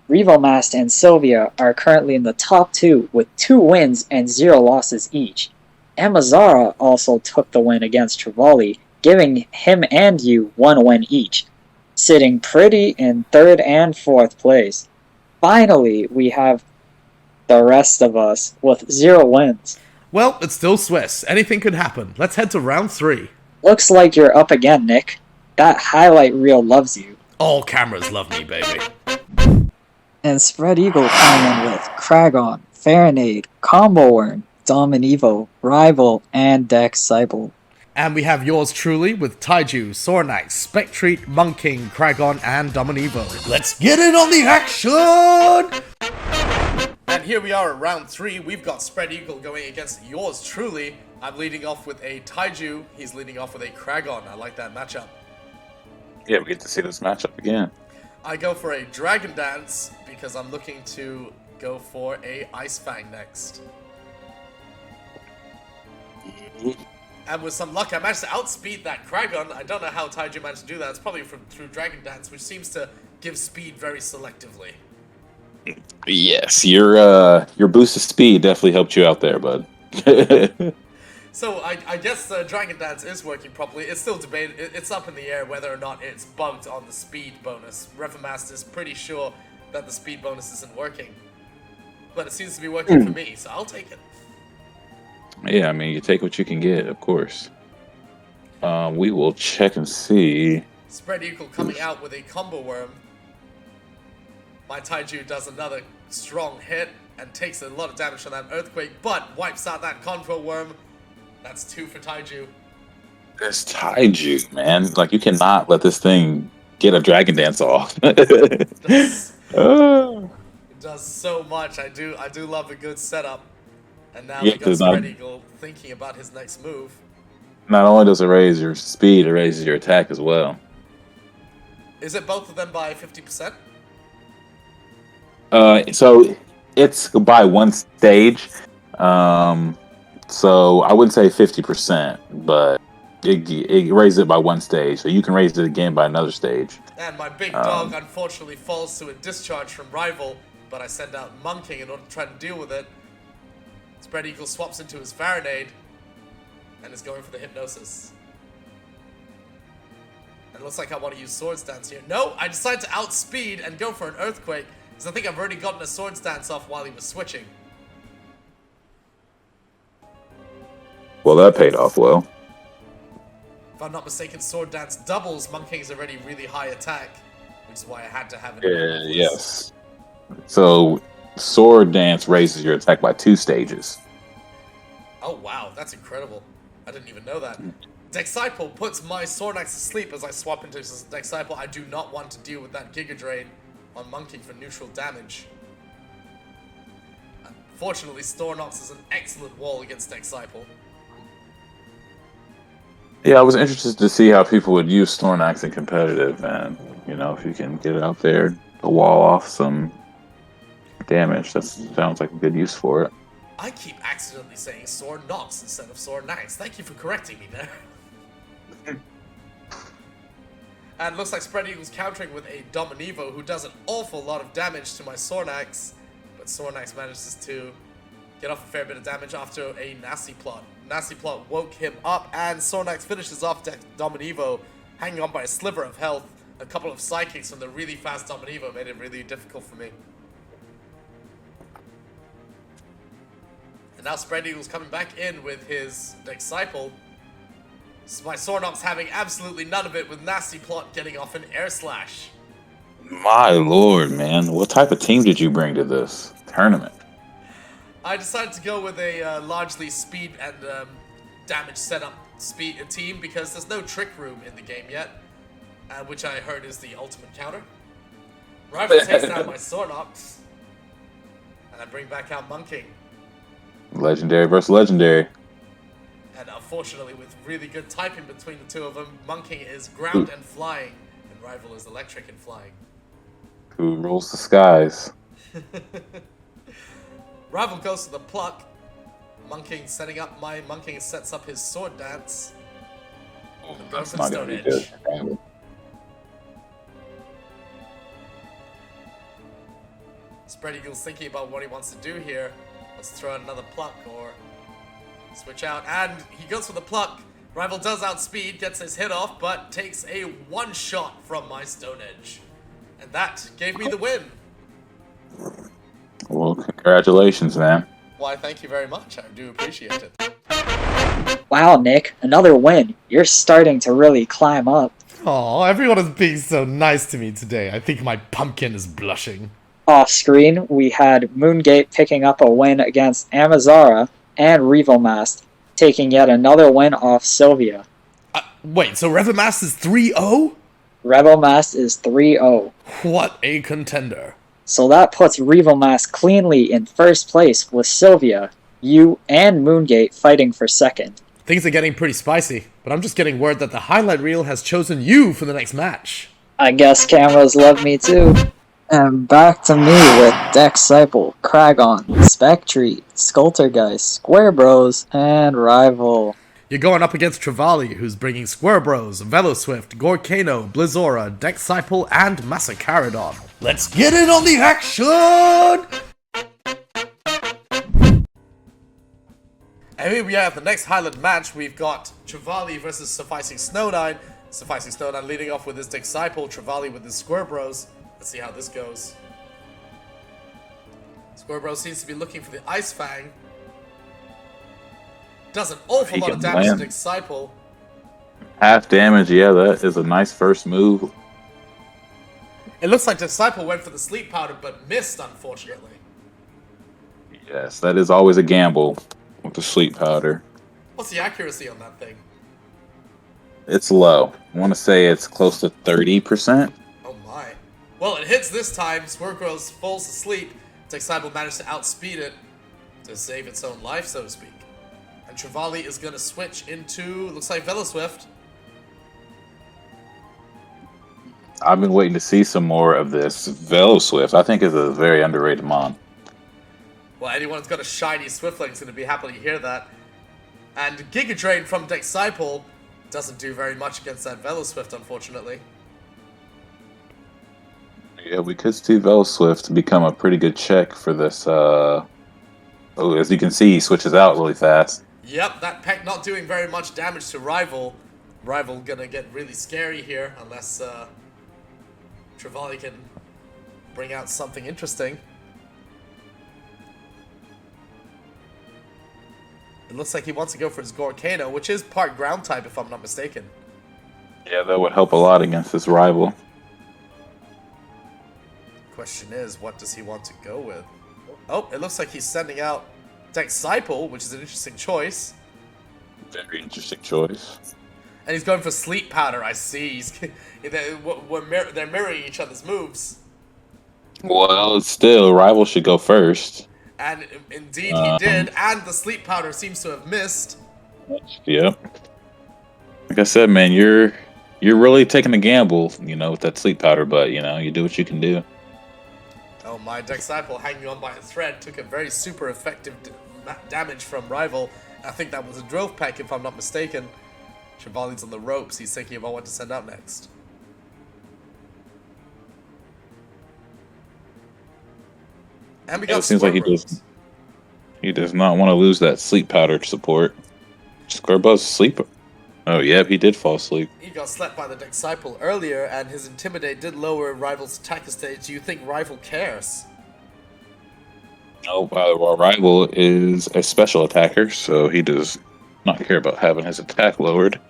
Revomast and Sylvia are currently in the top 2 with 2 wins and 0 losses each. Amazara also took the win against Trevally, giving him and you 1 win each, sitting pretty in 3rd and 4th place. Finally, we have the rest of us with 0 wins. Well, it's still Swiss. Anything could happen. Let's head to round 3. Looks like you're up again, Nick. That highlight reel loves you. All cameras love me, baby. And Spread Eagle coming in with Kragon, Farinade, Combo Worm, Dominivo, Rival, and Dex Cyble. And we have yours truly with Taiju, Sornax, Spectreat, Monking, Kragon, and Dominivo. Let's get in on the action! And here we are at round 3. We've got Spread Eagle going against yours truly. I'm leading off with a Taiju. He's leading off with a Kragon. I like that matchup. Yeah, we get to see this matchup again. I go for a Dragon Dance because I'm looking to go for a Ice Fang next. And with some luck, I managed to outspeed that Kragon. I don't know how Taiju managed to do that. It's probably through Dragon Dance, which seems to give speed very selectively. Yes, your boost of speed definitely helped you out there, bud. So I guess the Dragon Dance is working properly. It's still debated. It's up in the air whether or not it's bugged on the speed bonus. Revomast is pretty sure that the speed bonus isn't working. But it seems to be working for me, so I'll take it. Yeah, I mean, you take what you can get, of course. We will check and see. Spread Eagle coming out with a Combo Worm. My Taiju does another strong hit and takes a lot of damage from that Earthquake, but wipes out that Convo Worm. That's 2 for Taiju. This Taiju, man. Like, you cannot let this thing get a Dragon Dance off. It does, Oh. it does so much. I do love a good setup. And now Yeah, we got 'cause Spread Eagle thinking about his next move. Not only does it raise your speed, it raises your attack as well. Is it both of them by 50%? So it's by 1 stage. So I wouldn't say 50%, but it raises it by 1 stage. So you can raise it again by another stage. And my big dog unfortunately falls to a discharge from Rival, but I send out Monking in order to try to deal with it. Spread Eagle swaps into his Farinade and is going for the Hypnosis. And it looks like I want to use Swords Dance here. No, I decide to outspeed and go for an Earthquake, because I think I've already gotten a Swords Dance off while he was switching. Well, that paid off well. If I'm not mistaken, Sword Dance doubles Monking's already really high attack, which is why I had to have it. Yes. So Sword Dance raises your attack by 2 stages. Oh wow, that's incredible. I didn't even know that. Disciple puts my Snorlax to sleep as I swap into Disciple. I do not want to deal with that Giga Drain on Monkey for neutral damage. Fortunately, Snorlax is an excellent wall against Disciple. Yeah, I was interested to see how people would use Snorlax in competitive, and you know, if you can get it out there to wall off some damage, that sounds like a good use for it. I keep accidentally saying Snorlax instead of Snorlax. Thank you for correcting me there. And it looks like spreadeagle's countering with a Dominivo who does an awful lot of damage to my Snorlax, but Snorlax manages to get off a fair bit of damage after a Nasty Plot. Nasty Plot woke him up, and Snorlax finishes off Dominivo, hanging on by a sliver of health. A couple of psychics from the really fast Dominivo made it really difficult for me. And now spreadeagle's coming back in with his Disciple. My Snorlax having absolutely none of it, with Nasty Plot getting off an Air Slash. My lord, man. What type of team did you bring to this tournament? I decided to go with a largely speed and damage setup team because there's no trick room in the game yet, which I heard is the ultimate counter. Rival takes down my Snorlax, and I bring back out Monkey. Legendary versus legendary. And unfortunately, with really good typing between the two of them, Monkey is ground and flying, and Rival is electric and flying. Who rules the skies? Rival goes to the pluck. Monkey setting up Monkey sets up his sword dance. That's not going to be good. spreadeagle's thinking about what he wants to do here. Let's throw out another pluck or switch out. And he goes for the pluck. Rival does outspeed, gets his hit off, but takes a one-shot from my Stone Edge. And that gave me the win. Well, congratulations, man. Why, thank you very much. I do appreciate it. Wow, Nick, another win. You're starting to really climb up. Oh, everyone is being so nice to me today. I think my pumpkin is blushing. Off screen, we had Moongate picking up a win against Amazara, and Revomast taking yet another win off Sylvia. Wait, so Revomast is 3-0? Revomast is 3-0. What a contender. So that puts Revomast cleanly in first place with Sylvia, you, and Moongate fighting for second. Things are getting pretty spicy, but I'm just getting word that the highlight reel has chosen you for the next match. I guess cameras love me too. And back to me with Disciple, Kragon, Spectre, Skultergeist, Square Bros, and Rival. You're going up against Trevally, who's bringing Square Bros, Veloswift, Gorkano, Blizzora, Disciple, and Massacaradon. Let's get in on the action! And here we are at the next highlight match. We've got Trevally versus Sufficing Snow9. Sufficing Snow9 leading off with his Disciple, Trevally with his Square Bros. Let's see how this goes. Square Bros seems to be looking for the Ice Fang. Does an awful lot of damage to Disciple. Half damage, yeah, that is a nice first move. It looks like Disciple went for the Sleep Powder, but missed, unfortunately. Yes, that is always a gamble with the sleep powder. What's the accuracy on that thing? It's low. I want to say it's close to 30%. Oh my. Well, it hits this time. Square Bros falls asleep. Disciple managed to outspeed it to save its own life, so to speak. And Trevally is going to switch into, looks like Veloswift. I've been waiting to see some more of this. Veloswift, I think, is a very underrated mon. Well, anyone who's got a shiny Swiftling is going to be happy to hear that. And Giga Drain from Disciple doesn't do very much against that Veloswift, unfortunately. Yeah, we could see Veloswift become a pretty good check for this. Oh, as you can see, he switches out really fast. Yep, that peck not doing very much damage to Rival. Rival gonna get really scary here unless Trevally can bring out something interesting. It looks like he wants to go for his Gorkano, which is part ground type if I'm not mistaken. Yeah, that would help a lot against this Rival. Question is, what does he want to go with? Oh, it looks like he's sending out Disciple, which is an interesting choice. Very interesting choice. And he's going for sleep powder, I see. They're mirroring each other's moves. Well, still, rival should go first. And indeed he did, and the sleep powder seems to have missed. Yep. Like I said, man, you're really taking a gamble, with that sleep powder, but you do what you can do. Oh my, Disciple hanging on by a thread took a very super effective damage from Rival. I think that was a Drove Peck if I'm not mistaken. Trevally's on the ropes, he's thinking about what to send out next. And we got it seems like he does not want to lose that sleep powder support. Squarebow's asleep. Oh yeah, he did fall asleep. He got slept by the Disciple earlier, and his Intimidate did lower Rival's attacker stage. Do you think Rival cares? No, well, Rival is a special attacker, so he does not care about having his attack lowered.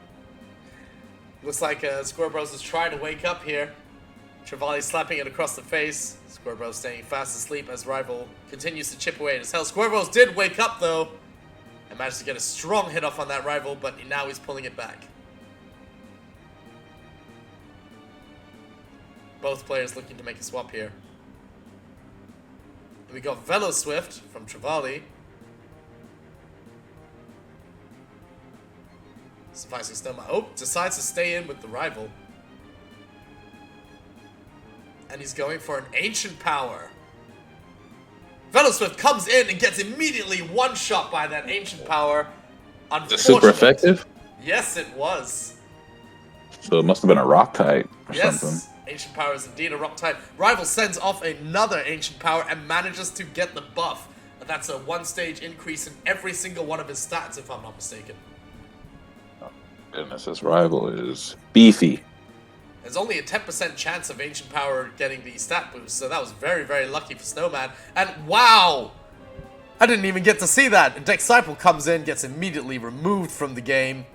Looks like Squarebros is trying to wake up here. Trevally slapping it across the face. Squarebros staying fast asleep as Rival continues to chip away at his health. Squarebros did wake up though, and managed to get a strong hit off on that Rival, but now he's pulling it back. Both players looking to make a swap here. And we got Veloswift from Trevally. Sufficing Snowman. Oh, decides to stay in with the Rival. And he's going for an Ancient Power. Veloswift comes in and gets immediately one-shot by that Ancient Power. Super effective? Yes, it was. So it must have been a rock type or something. Yes, Ancient Power is indeed a rock type. Rival sends off another Ancient Power and manages to get the buff. And that's a one-stage increase in every single one of his stats, if I'm not mistaken. Goodness, this Rival is beefy. There's only a 10% chance of Ancient Power getting the stat boost, so that was very, very lucky for Snowman. And wow! I didn't even get to see that. Disciple comes in, gets immediately removed from the game.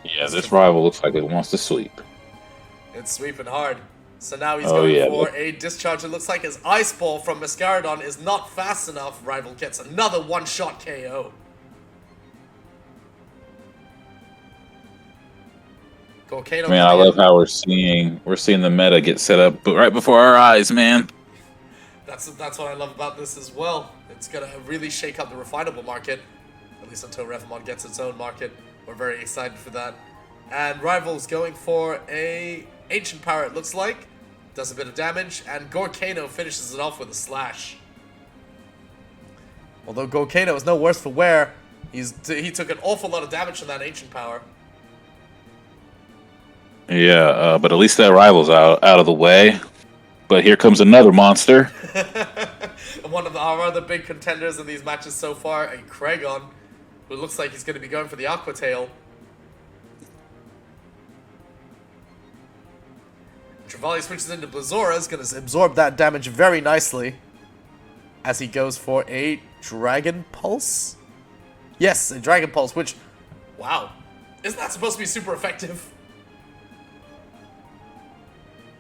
Yeah, this Rival looks like it wants to sweep. It's sweeping hard. So now he's going for a discharge. It looks like his Ice Ball from Mascaradon is not fast enough. Rival gets another one-shot KO. Man, I love how we're seeing the meta get set up, but right before our eyes, man. That's what I love about this as well. It's gonna really shake up the refinable market, at least until Revomon gets its own market. We're very excited for that. And Rival's going for a Ancient Power. It looks like does a bit of damage, and Gorkano finishes it off with a slash. Although Gorkano is no worse for wear, he took an awful lot of damage from that Ancient Power. Yeah, but at least that Rival's out of the way. But here comes another monster. One of our other big contenders in these matches so far, a Kragon, who looks like he's going to be going for the Aqua Tail. Trevally switches into Blazora, is going to absorb that damage very nicely as he goes for a Dragon Pulse? Yes, a Dragon Pulse, which, wow, isn't that supposed to be super effective?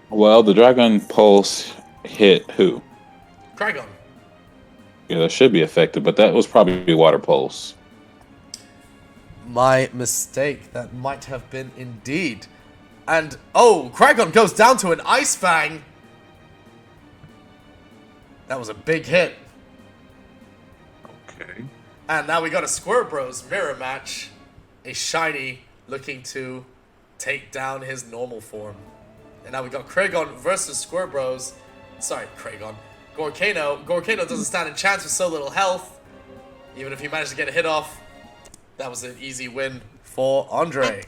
Well, the Dragon Pulse hit who? Kragon. Yeah, that should be effective, but that was probably Water Pulse. My mistake. That might have been indeed. And, oh, Kragon goes down to an Ice Fang. That was a big hit. Okay. And now we got a Square Bros mirror match. A Shiny looking to take down his normal form. And now we got Kragon versus Square Bros. Sorry, Kragon. Gorkano. Gorkano doesn't stand a chance with so little health. Even if he managed to get a hit off, that was an easy win for Andre.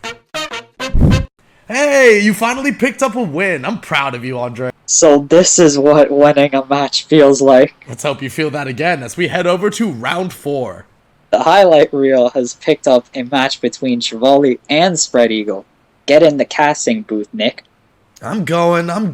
Hey, you finally picked up a win. I'm proud of you, Andre. So this is what winning a match feels like. Let's hope you feel that again as we head over to round 4. The highlight reel has picked up a match between Trevally and spreadeagle. Get in the casting booth, Nick. I'm going. Back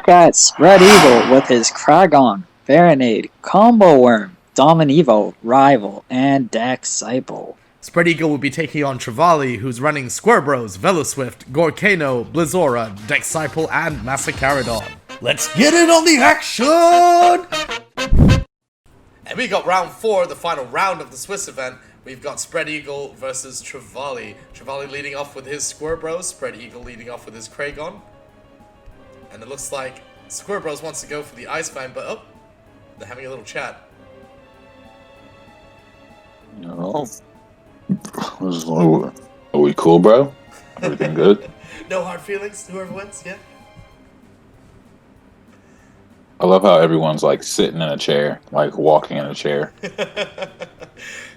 at spreadeagle with his Kragon, Baronade, Combo Worm, Dominevo, Rival, and Disciple. Spreadeagle will be taking on Trevally, who's running Square Bros, Veloswift, Gorkano, Blazora, Disciple, and Mascaradon. Let's get in on the action! And we got round 4, the final round of the Swiss event. we've got spreadeagle versus Trevally. Trevally leading off with his Square Bros, spreadeagle leading off with his Kragon. And it looks like Square Bros wants to go for the Ice Fang, but they're having a little chat. No. Are we cool, bro? Everything good? No hard feelings, whoever wins, yeah. I love how everyone's like sitting in a chair, like walking in a chair.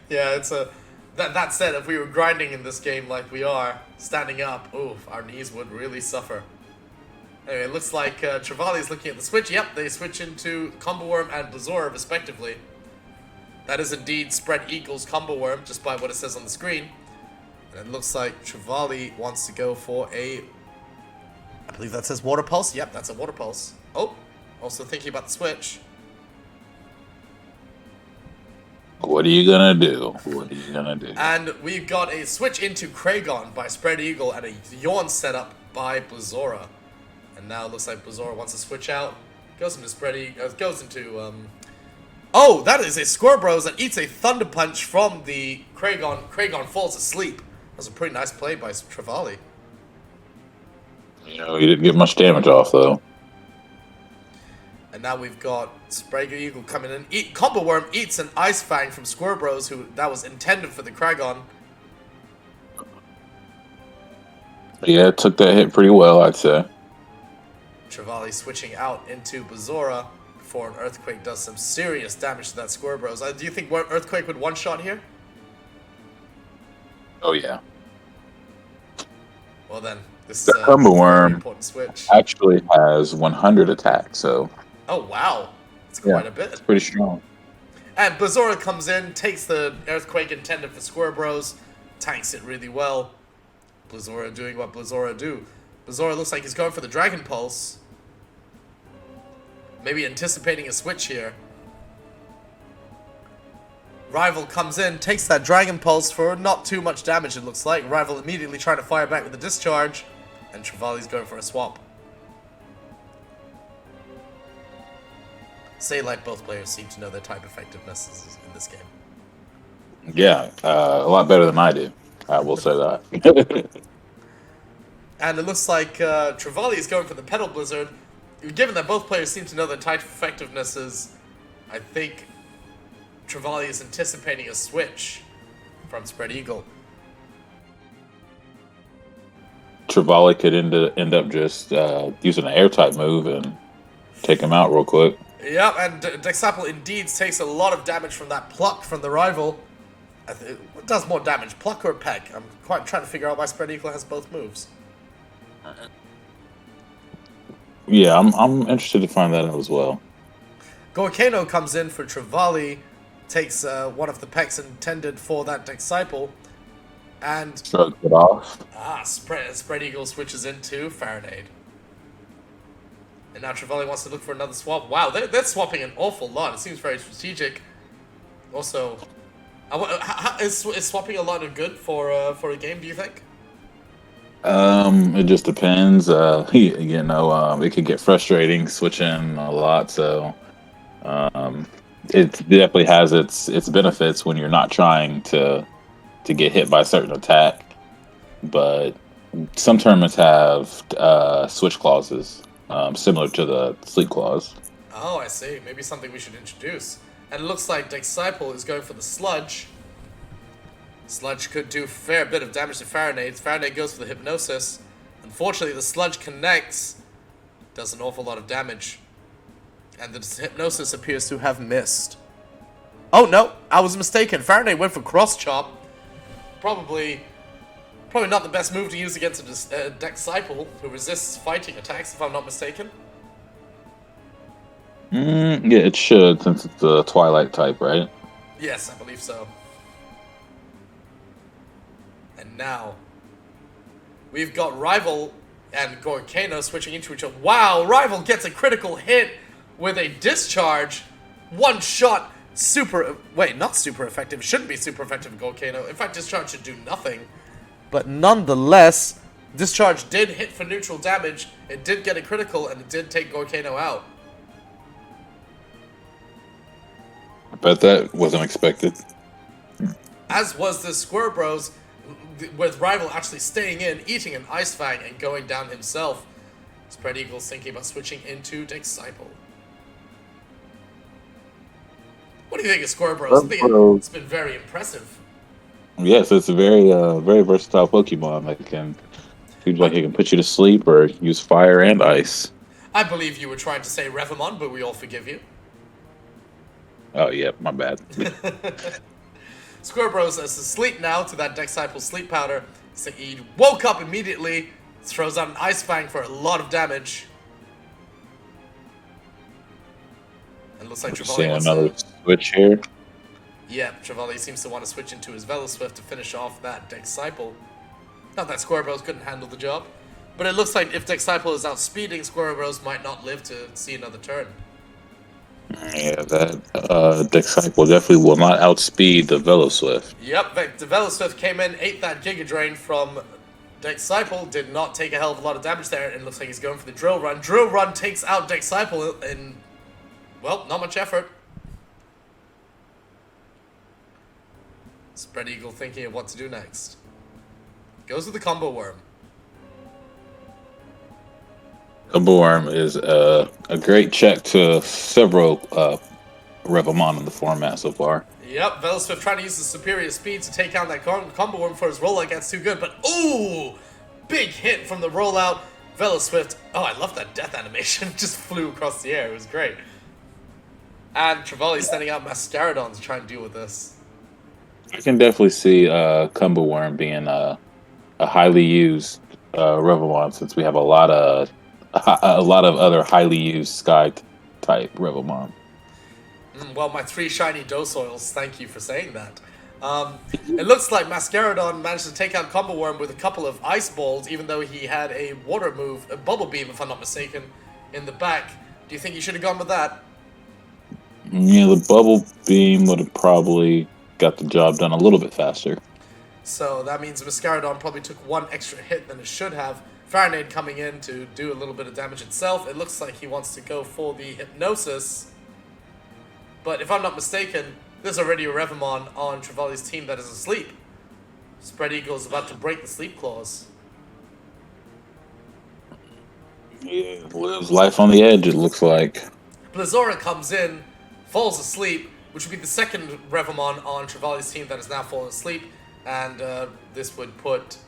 Yeah, it's a... That said, if we were grinding in this game like we are, standing up, oof, our knees would really suffer. Anyway, it looks like Trevally's looking at the switch. Yep, they switch into Combo Worm and Blazora, respectively. That is indeed spreadeagle's Combo Worm, just by what it says on the screen. And it looks like Trevally wants to go for a... I believe that says Water Pulse. Yep, that's a Water Pulse. Oh, also thinking about the switch. What are you gonna do? What are you gonna do? And we've got a switch into Kragon by spreadeagle and a Yawn setup by Blazora. And now it looks like Blazora wants to switch out. Goes into goes into, Oh, that is a Square Bros that eats a Thunder Punch from the Kragon. Kragon falls asleep. That was a pretty nice play by Trevally. You know, he didn't get much damage off, though. And now we've got spreadeagle coming in. Combo Worm eats an Ice Fang from Square Bros, that was intended for the Kragon. Yeah, took that hit pretty well, I'd say. Trevally switching out into Blazora before an Earthquake does some serious damage to that Square Bros. Do you think Earthquake would one-shot here? Oh, yeah. Well then, this The is Combo a very Worm important switch. actually has 100 attack, so... Oh, wow. It's quite a bit. It's pretty strong. And Blazora comes in, takes the Earthquake intended for Square Bros, tanks it really well. Blazora doing what Blazora do. Blazora looks like he's going for the Dragon Pulse. Maybe anticipating a switch here. Rival comes in, takes that Dragon Pulse for not too much damage, it looks like. Rival immediately trying to fire back with a Discharge. And Trevally's going for a swap. Say like both players seem to know their type effectiveness in this game. Yeah, a lot better than I do. I will say that. And it looks like Trevally is going for the Petal Blizzard. Given that both players seem to know their type effectivenesses, I think Trevally is anticipating a switch from spreadeagle. Trevally could end up just using an air-type move and take him out real quick. Yep, and Dexapple indeed takes a lot of damage from that pluck from the rival. What does more damage, pluck or peck? I'm quite trying to figure out why spreadeagle has both moves. Yeah, I'm interested to find that out as well. Gorkano comes in for Trevally, takes one of the pecks intended for that Dexapple, and Shrugs it off. spreadeagle switches into Fahrenheit. And now Trevally wants to look for another swap. Wow, they're swapping an awful lot. It seems very strategic. Also, is swapping a lot of good for a game, do you think? It just depends. It can get frustrating switching a lot. So, it definitely has its benefits when you're not trying to get hit by a certain attack. But some tournaments have switch clauses, similar to the sleep clause. Oh, I see. Maybe something we should introduce. And it looks like Dexapple is going for the Sludge. Sludge could do a fair bit of damage to Fahrenheit. Fahrenheit goes for the Hypnosis. Unfortunately, the Sludge connects. Does an awful lot of damage. And the Hypnosis appears to have missed. Oh, no. I was mistaken. Fahrenheit went for Cross Chop. Probably not the best move to use against a Dexapple who resists fighting attacks, if I'm not mistaken. Yeah, it should, since it's a Twilight type, right? Yes, I believe so. And now, we've got Rival and Gorkano switching into each other. Wow, Rival gets a critical hit with a Discharge. One shot, not super effective. Shouldn't be super effective in Gorkano. In fact, Discharge should do nothing. But nonetheless, Discharge did hit for neutral damage. It did get a critical, and it did take Gorkano out. I bet that wasn't expected. as was the Square Bros, with Rival actually staying in, eating an Ice Fang, and going down himself. Spread Eagle's thinking about switching into Disciple. What do you think of Square Bros? I think it's been very impressive. Yes, it's a very very versatile Pokemon. Seems like he can put you to sleep or use fire and ice. I believe you were trying to say Revomon, but we all forgive you. Oh yeah, my bad. Square Bros is asleep now to that Disciple sleep powder. So he woke up immediately, throws out an Ice Fang for a lot of damage. And looks like Trevally wants another switch here. Yeah, Trevally seems to want to switch into his Veloswift to finish off that Disciple. Not that Square Bros couldn't handle the job, but it looks like if Disciple is outspeeding, Square Bros might not live to see another turn. Yeah, that Disciple definitely will not outspeed the Veloswift. Yep, the Veloswift came in, ate that Giga Drain from Disciple, did not take a hell of a lot of damage there, and looks like he's going for the Drill Run. Drill Run takes out Disciple in, well, not much effort. Spread Eagle thinking of what to do next. Goes with the Combo Worm. Combo Worm is a great check to several Revomon in the format so far. Yep, Veloswift trying to use the superior speed to take out that Combo Worm for his rollout gets too good, but ooh! Big hit from the rollout. Veloswift, oh, I love that death animation. Just flew across the air. It was great. And Trevally sending out Mascaradon to try and deal with this. I can definitely see Combo Worm being a highly used Revomon, since we have a lot of other highly used Sky type Revomon. Well, my 3 shiny Dosoils, thank you for saying that. It looks like Mascaradon managed to take out Combo Worm with a couple of Ice Balls, even though he had a water move, a Bubble Beam, if I'm not mistaken, in the back. Do you think he should have gone with that? Yeah, the Bubble Beam would have probably got the job done a little bit faster. So that means Mascaradon probably took 1 extra hit than it should have. Farinade coming in to do a little bit of damage itself. It looks like he wants to go for the Hypnosis. But if I'm not mistaken, there's already a Revomon on Trevally's team that is asleep. Spread Eagle is about to break the sleep clause. Yeah, lives life on the edge, it looks like. Blizzora comes in, falls asleep, which would be the second Revomon on Trevally's team that has now fallen asleep, and this would put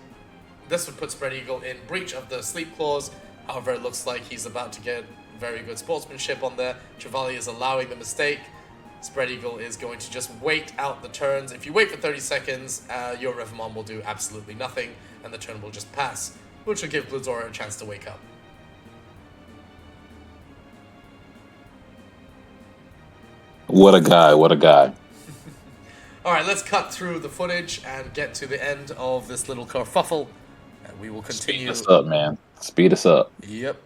Spread Eagle in breach of the sleep clause. However, it looks like he's about to get very good sportsmanship on there. Trevally is allowing the mistake. Spread Eagle is going to just wait out the turns. If you wait for 30 seconds, your Revomon will do absolutely nothing, and the turn will just pass, which will give Blizzora a chance to wake up. What a guy, what a guy. Alright, let's cut through the footage and get to the end of this little kerfuffle. And we will continue. Speed us up, man. Speed us up. Yep.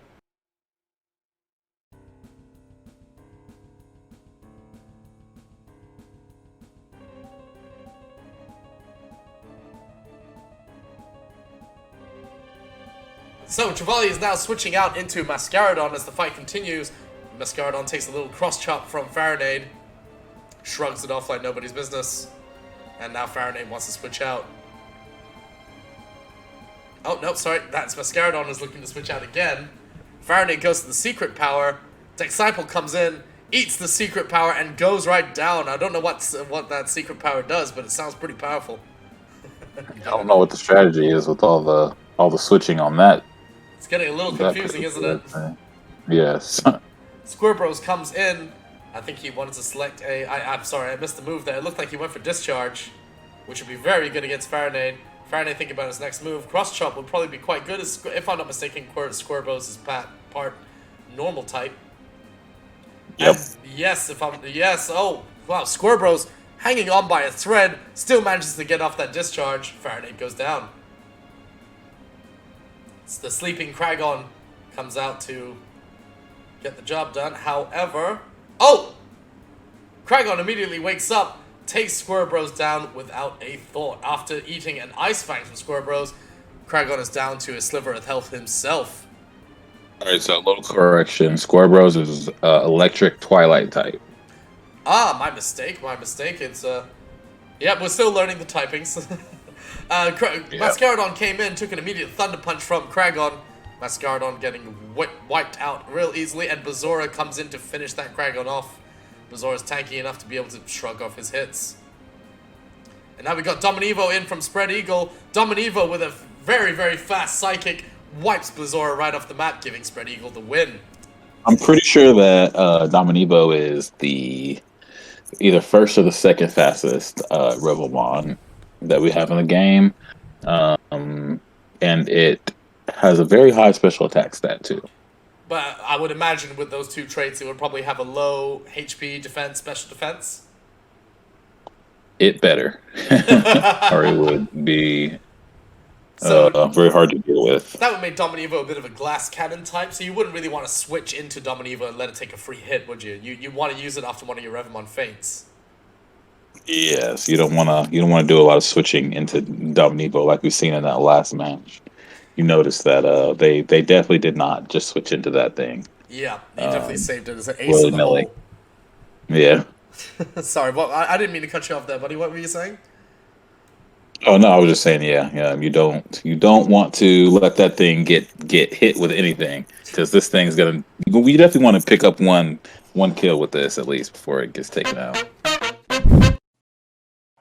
So, Trevally is now switching out into Mascaradon as the fight continues. Mascaradon takes a little cross-chop from Farinade, shrugs it off like nobody's business, and now Farinade wants to switch out. Oh, no, sorry, that's Mascaradon is looking to switch out again. Farinade goes to the secret power, Disciple comes in, eats the secret power, and goes right down. I don't know what that secret power does, but it sounds pretty powerful. I don't know what the strategy is with all the switching on that. It's getting a little confusing, isn't it? Yes. Squirtbros comes in. I think he wanted to select a... I'm sorry, I missed the move there. It looked like he went for Discharge, which would be very good against Farinade. Farinade thinking about his next move. Cross Chop would probably be quite good, if I'm not mistaken. Squirtbros is part normal type. Yep. And yes, oh, wow, Squirtbros hanging on by a thread, still manages to get off that Discharge. Farinade goes down. It's the sleeping Kragon comes out to get the job done. However, oh! Kragon immediately wakes up, takes Squirtbros down without a thought. After eating an Ice Fang from Squirtbros, Kragon is down to a sliver of health himself. Alright, so a little correction. Squirtbros is electric Twilight type. Ah, my mistake. It's Yep, we're still learning the typings. Mascaradon came in, took an immediate Thunder Punch from Kragon. Mascaradon getting wiped out real easily, and Blizora comes in to finish that Kragon off. Blizora's tanky enough to be able to shrug off his hits. And now we got Dominevo in from spreadeagle. Dominevo with a very, very fast Psychic wipes Blizora right off the map, giving spreadeagle the win. I'm pretty sure that Dominevo is the either first or the second fastest Revomon that we have in the game. And it has a very high special attack stat too. But I would imagine with those two traits, it would probably have a low HP defense, special defense. It better. Or it would be very hard to deal with. That would make Dominevo a bit of a glass cannon type, so you wouldn't really want to switch into Dominevo and let it take a free hit, would you? You'd want to use it after one of your Revomon feints. Yes, you don't want to do a lot of switching into Dominevo like we've seen in that last match. You notice that they definitely did not just switch into that thing. Yeah, he definitely saved it as an ace in the hole. Yeah. Sorry, well, I didn't mean to cut you off there, buddy. What were you saying? Oh no, I was just saying, yeah. You don't want to let that thing get hit with anything, because this thing's gonna. We definitely want to pick up one kill with this at least before it gets taken out.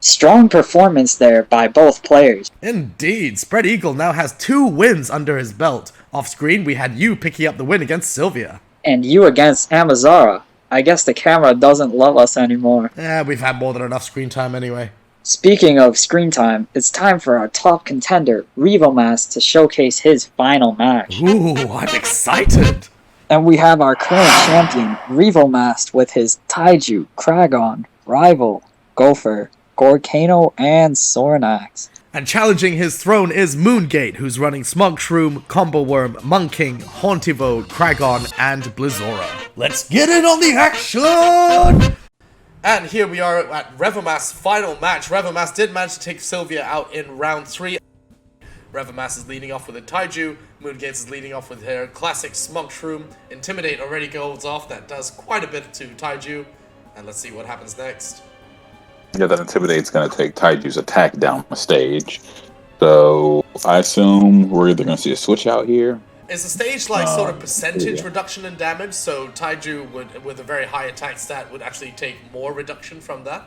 Strong performance there by both players. Indeed, spreadeagle now has 2 wins under his belt. Off screen, we had you picking up the win against Sylvia. And you against Amazara. I guess the camera doesn't love us anymore. We've had more than enough screen time anyway. Speaking of screen time, it's time for our top contender, Revomast, to showcase his final match. Ooh, I'm excited! And we have our current champion, Revomast, with his Taiju, Kragon, Rival, Gopher, Gorkano, and Sornax. And challenging his throne is Moongate, who's running Smug Shroom, Combo Worm, Munking, Hauntivo, Kragon, and Blizora. Let's get in on the action! And here we are at Revomast's final match. Revomast did manage to take Sylvia out in round 3. Revomast is leading off with a Taiju. Moongate is leading off with her classic Smug Shroom. Intimidate already goes off. That does quite a bit to Taiju. And let's see what happens next. Yeah, that Intimidate's going to take Taiju's attack down the stage. So I assume we're either going to see a switch out here. Is the stage like sort of percentage reduction in damage? So Taiju would, with a very high attack stat, would actually take more reduction from that?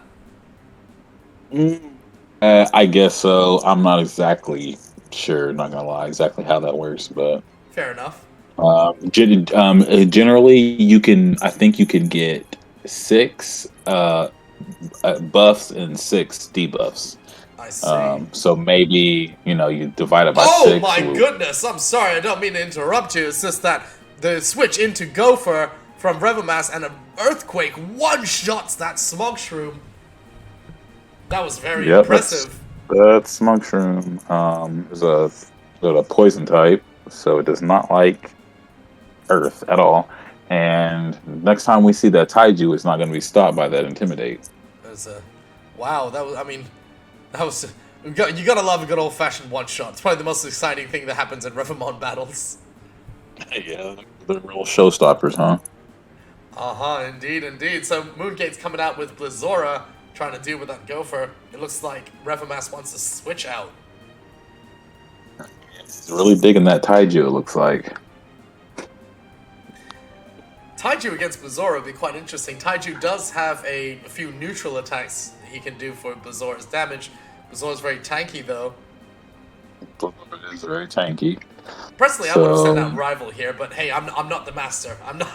I guess so. I'm not exactly sure, not going to lie, exactly how that works, but... Fair enough. Generally, I think you can get 6... buffs and 6 debuffs. I see. So maybe, you divide it by 6. Oh my goodness, I'm sorry, I don't mean to interrupt you. It's just that the switch into Gopher from Revomast and an Earthquake one-shots that Smug Shroom. That was very impressive. That Smug Shroom is a poison type, so it does not like Earth at all. And next time we see that Taiju, it's not going to be stopped by that Intimidate. Wow, you gotta love a good old-fashioned one-shot. It's probably the most exciting thing that happens in Revomon battles. Yeah, they're real showstoppers, huh? Indeed. So Moongate's coming out with Blizora, trying to deal with that Gopher. It looks like Revomast wants to switch out. He's really digging that Taiju, it looks like. Taiju against Blizora would be quite interesting. Taiju does have a few neutral attacks he can do for Blizora's damage. Blizora's very tanky, though. It is very tanky. Personally, I would have sent out Rival here, but hey, I'm not the master. I'm not...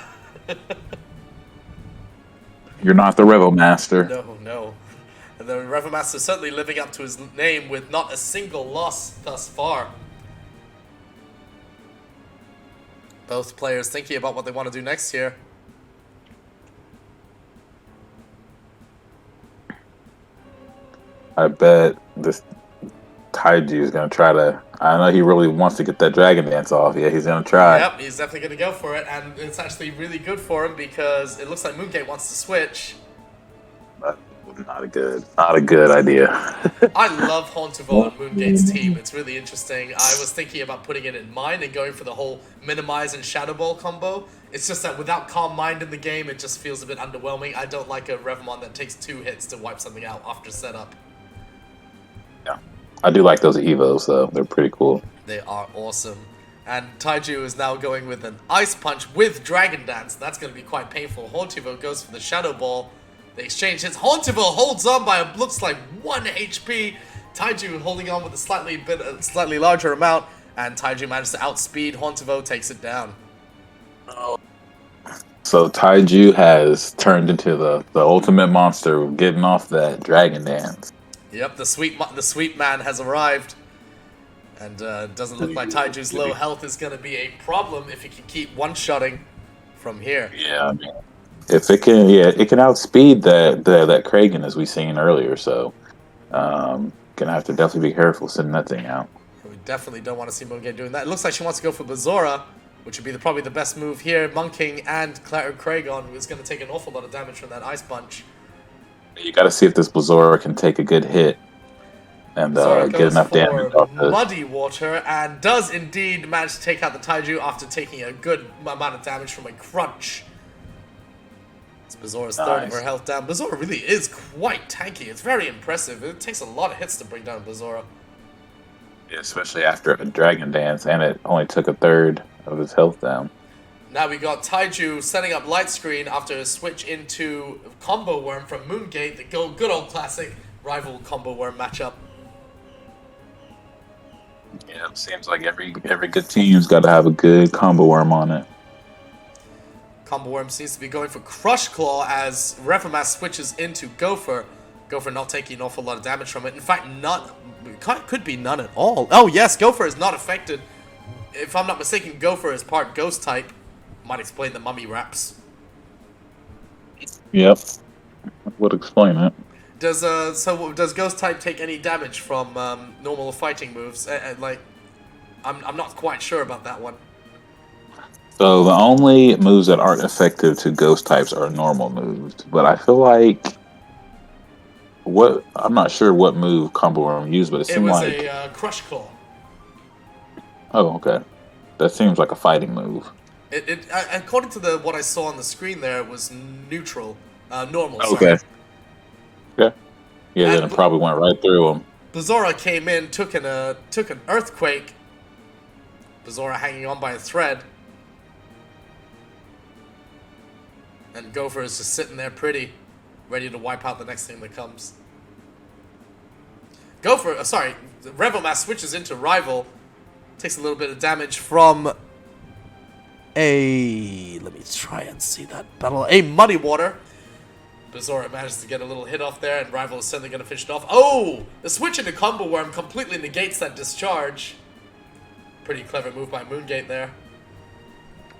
You're not the Revomaster. No. And the Revomaster is certainly living up to his name with not a single loss thus far. Both players thinking about what they want to do next here. I bet this Taiju is going to try to... I know he really wants to get that Dragon Dance off. Yeah, he's going to try. Yep, he's definitely going to go for it. And it's actually really good for him because it looks like Moongate wants to switch. But not a good idea. I love Hauntivo and Moongate's team. It's really interesting. I was thinking about putting it in mine and going for the whole Minimize and Shadow Ball combo. It's just that without Calm Mind in the game, it just feels a bit underwhelming. I don't like a Revomon that takes 2 hits to wipe something out after setup. I do like those Evos though; they're pretty cool. They are awesome. And Taiju is now going with an Ice Punch with Dragon Dance. That's going to be quite painful. Hauntivo goes for the Shadow Ball. They exchange hits. Hauntivo holds on by looks like 1 HP. Taiju holding on with a slightly larger amount. And Taiju manages to outspeed. Hauntivo takes it down. So Taiju has turned into the ultimate monster, getting off that Dragon Dance. Yep, the sweet man has arrived. And doesn't look like Taiju's low health is going to be a problem if he can keep one-shotting from here. Yeah, I mean, if it can, it can outspeed that Kragan as we seen earlier. So, gonna have to definitely be careful sending that thing out. We definitely don't want to see moongate doing that. It looks like she wants to go for Bazora, which would be probably the best move here. Monking and Kragon, who is going to take an awful lot of damage from that Ice Punch. You got to see if this Blazora can take a good hit and get enough damage off this. Muddy Water, and does indeed manage to take out the Taiju after taking a good amount of damage from a crunch. It's Bazora's third of her health down. Bazora really is quite tanky. It's very impressive. It takes a lot of hits to bring down Bazora. Yeah, especially after a Dragon Dance, and it only took a third of his health down. Now we got Taiju setting up Light Screen after a switch into Combo Worm from Moongate, the good old classic rival Combo Worm matchup. Yeah, it seems like every good team's got to have a good Combo Worm on it. Combo Worm seems to be going for Crush Claw as Revomast switches into Gopher. Gopher not taking an awful lot of damage from it. In fact, could be none at all. Oh yes, Gopher is not affected. If I'm not mistaken, Gopher is part Ghost type. Might explain the mummy wraps. Yep, would explain it. Does Ghost type take any damage from normal fighting moves? I'm not quite sure about that one. So the only moves that aren't effective to Ghost types are normal moves, but I feel like I'm not sure what move Combo Worm used, but it seemed like it was a Crush Claw. Oh, okay. That seems like a fighting move. According to what I saw on the screen there, it was normal. Okay. Sorry. Yeah, then it probably went right through him. Bazora came in, took an earthquake. Bazora hanging on by a thread. And Gopher is just sitting there pretty, ready to wipe out the next thing that comes. Revomast switches into Rival. Takes a little bit of damage from let me try and see that battle. A Muddy Water. Bazora manages to get a little hit off there, and Rival is suddenly going to finish it off. Oh! The switch into Combo Worm completely negates that discharge. Pretty clever move by Moongate there.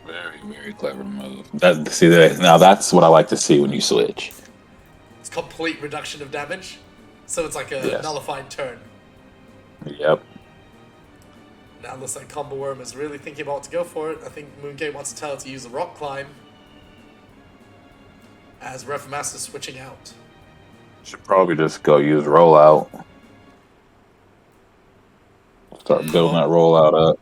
Very, very clever move. Now that's what I like to see when you switch. It's complete reduction of damage. So it's like a nullified turn. Yep. Now it looks like Combo Worm is really thinking about what to go for it. I think Moongate wants to tell it to use a Rock Climb. As Revomast is switching out. Should probably just go use Rollout. Start building that Rollout up.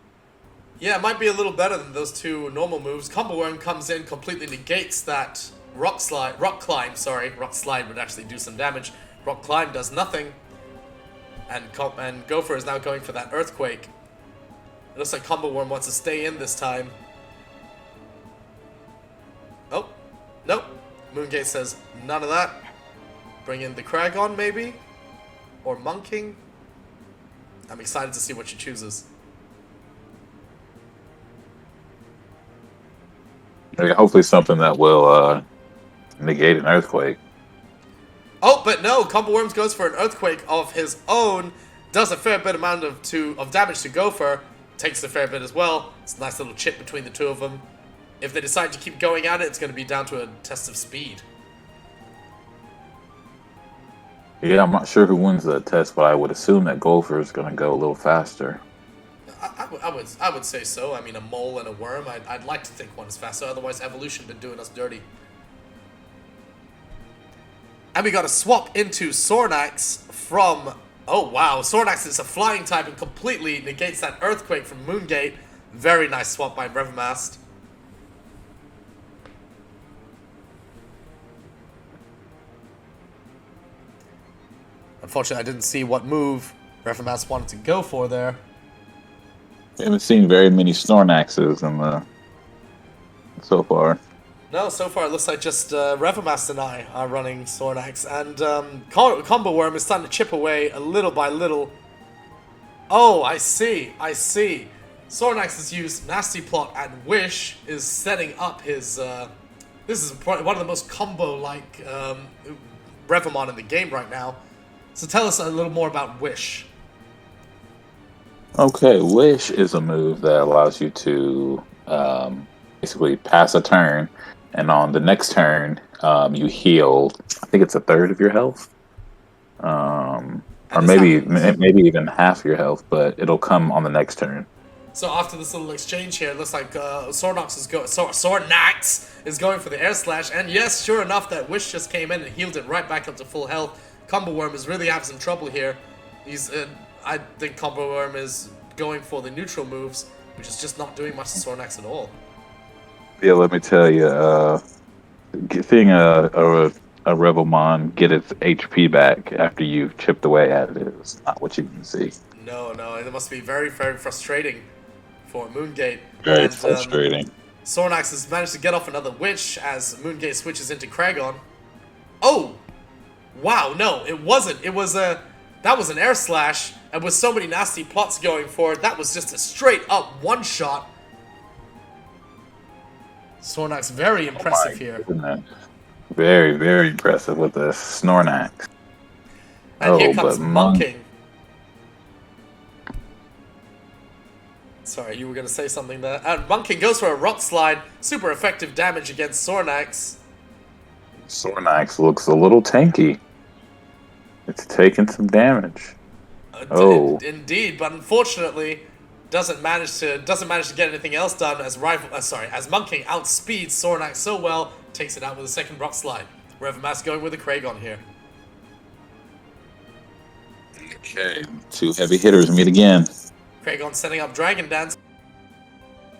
Yeah, it might be a little better than those two normal moves. Combo Worm comes in, completely negates that Rock Climb, sorry. Rock Slide would actually do some damage. Rock Climb does nothing. And Gopher is now going for that Earthquake. It looks like Combo Worm wants to stay in this time. Oh, nope. Moongate says none of that. Bring in the Kragon, maybe? Or Monking? I'm excited to see what she chooses. Hopefully something that will negate an Earthquake. Oh, but no! Combo Worms goes for an Earthquake of his own. Does a fair bit amount of damage to Gopher. Takes a fair bit as well. It's a nice little chip between the two of them. If they decide to keep going at it, it's going to be down to a test of speed. Yeah, I'm not sure who wins the test, but I would assume that Gopher is going to go a little faster. I would say so. I mean, a mole and a worm, I'd like to think one is faster. Otherwise, evolution been doing us dirty. And we got a swap into Sornax from... Oh, wow. Sornax is a flying type and completely negates that Earthquake from Moongate. Very nice swap by Revomast. Unfortunately, I didn't see what move Revomast wanted to go for there. We haven't seen very many Snorlaxes in the so far. No, so far it looks like just Revomast and I are running Snorlax, and Combo Worm is starting to chip away a little by little. Oh, I see. Snorlax has used Nasty Plot, and Wish is setting up his... this is one of the most combo-like Revomon in the game right now. So tell us a little more about Wish. Okay, Wish is a move that allows you to basically pass a turn, and on the next turn, you heal. I think it's a third of your health, or maybe even half your health. But it'll come on the next turn. So after this little exchange here, it looks like Snorlax is going for the Air Slash, and yes, sure enough, that Wish just came in and healed it right back up to full health. Combo Worm is really having some trouble here. I think Combo Worm is going for the neutral moves, which is just not doing much to Snorlax at all. Yeah, let me tell you, seeing a Revomon get its HP back after you've chipped away at it is not what you can see. No, it must be very, very frustrating for Moongate. Very frustrating. Snorlax has managed to get off another Witch as Moongate switches into Kragon. Oh! Wow, no, it wasn't. That was an Air Slash, and with so many nasty plots going for it, that was just a straight up one-shot. Snorlax very impressive here. Goodness. Very, very impressive with the Snorlax. And here comes Monking. Sorry, you were going to say something there. And Monking goes for a Rock Slide. Super effective damage against Snorlax. Snorlax looks a little tanky. It's taking some damage. Indeed, but unfortunately doesn't manage to get anything else done as Monking outspeeds Snorlax so well, takes it out with a second Rock Slide. Revomast going with the Kragon here. Okay, two heavy hitters meet again. Kragon setting up Dragon Dance.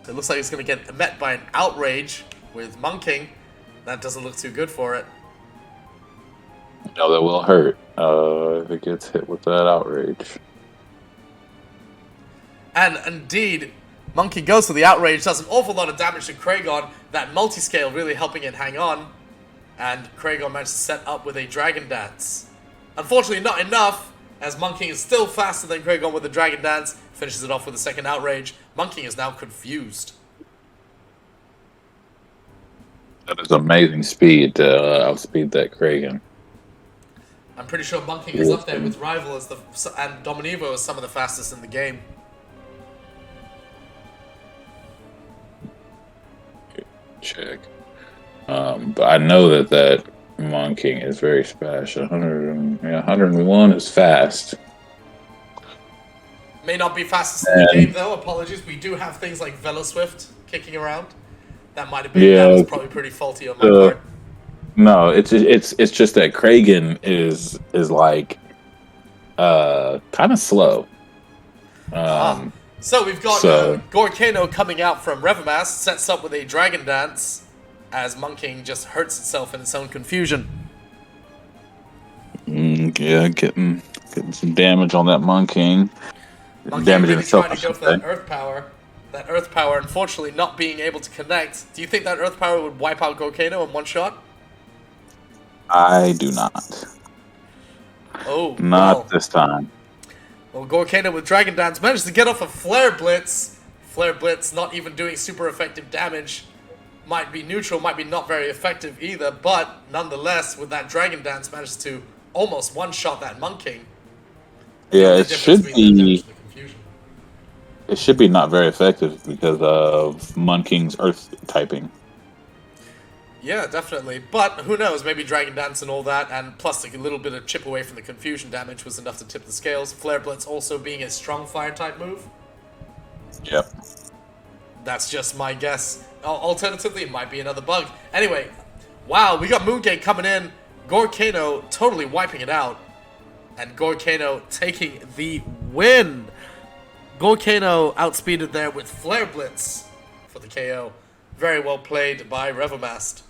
It looks like it's going to get met by an Outrage with Monking. That doesn't look too good for it. No, that will hurt if it gets hit with that Outrage. And indeed, Monkey goes for the Outrage, does an awful lot of damage to Kragon, that multi-scale really helping it hang on, and Kragon managed to set up with a Dragon Dance. Unfortunately not enough, as Monkey is still faster than Kragon with the Dragon Dance, finishes it off with a second Outrage. Monkey is now confused. That is amazing speed to outspeed that Kragon. I'm pretty sure Monkey is up there with Rival and Dominivo as some of the fastest in the game. Check. But I know that Monking is very fast. 101 is fast. May not be fastest in the game though, apologies. We do have things like Veloswift kicking around. That might have been, that was probably pretty faulty on my part. No, it's just that Kragon is like kind of slow. So we've got Gorkano coming out from Revomast, sets up with a Dragon Dance, as Monking just hurts itself in its own confusion. Yeah, getting some damage on that Monking. Damaging really itself. Trying to go for that Earth Power. That Earth Power, unfortunately, not being able to connect. Do you think that Earth Power would wipe out Gorkano in one shot? I do not. Oh, not this time. Well, Gorkano with Dragon Dance managed to get off a Flare Blitz. Flare Blitz not even doing super effective damage. Might be neutral, might be not very effective either, but nonetheless, with that Dragon Dance, managed to almost one-shot that Monking. Yeah, it should be. It should be not very effective because of Monking's Earth typing. Yeah, definitely. But who knows? Maybe Dragon Dance and all that, and plus a little bit of chip away from the confusion damage was enough to tip the scales. Flare Blitz also being a strong fire type move. Yep. That's just my guess. Alternatively, it might be another bug. Anyway, wow, we got Moongate coming in. Gorkano totally wiping it out. And Gorkano taking the win. Gorkano outspeeded there with Flare Blitz for the KO. Very well played by Revomast.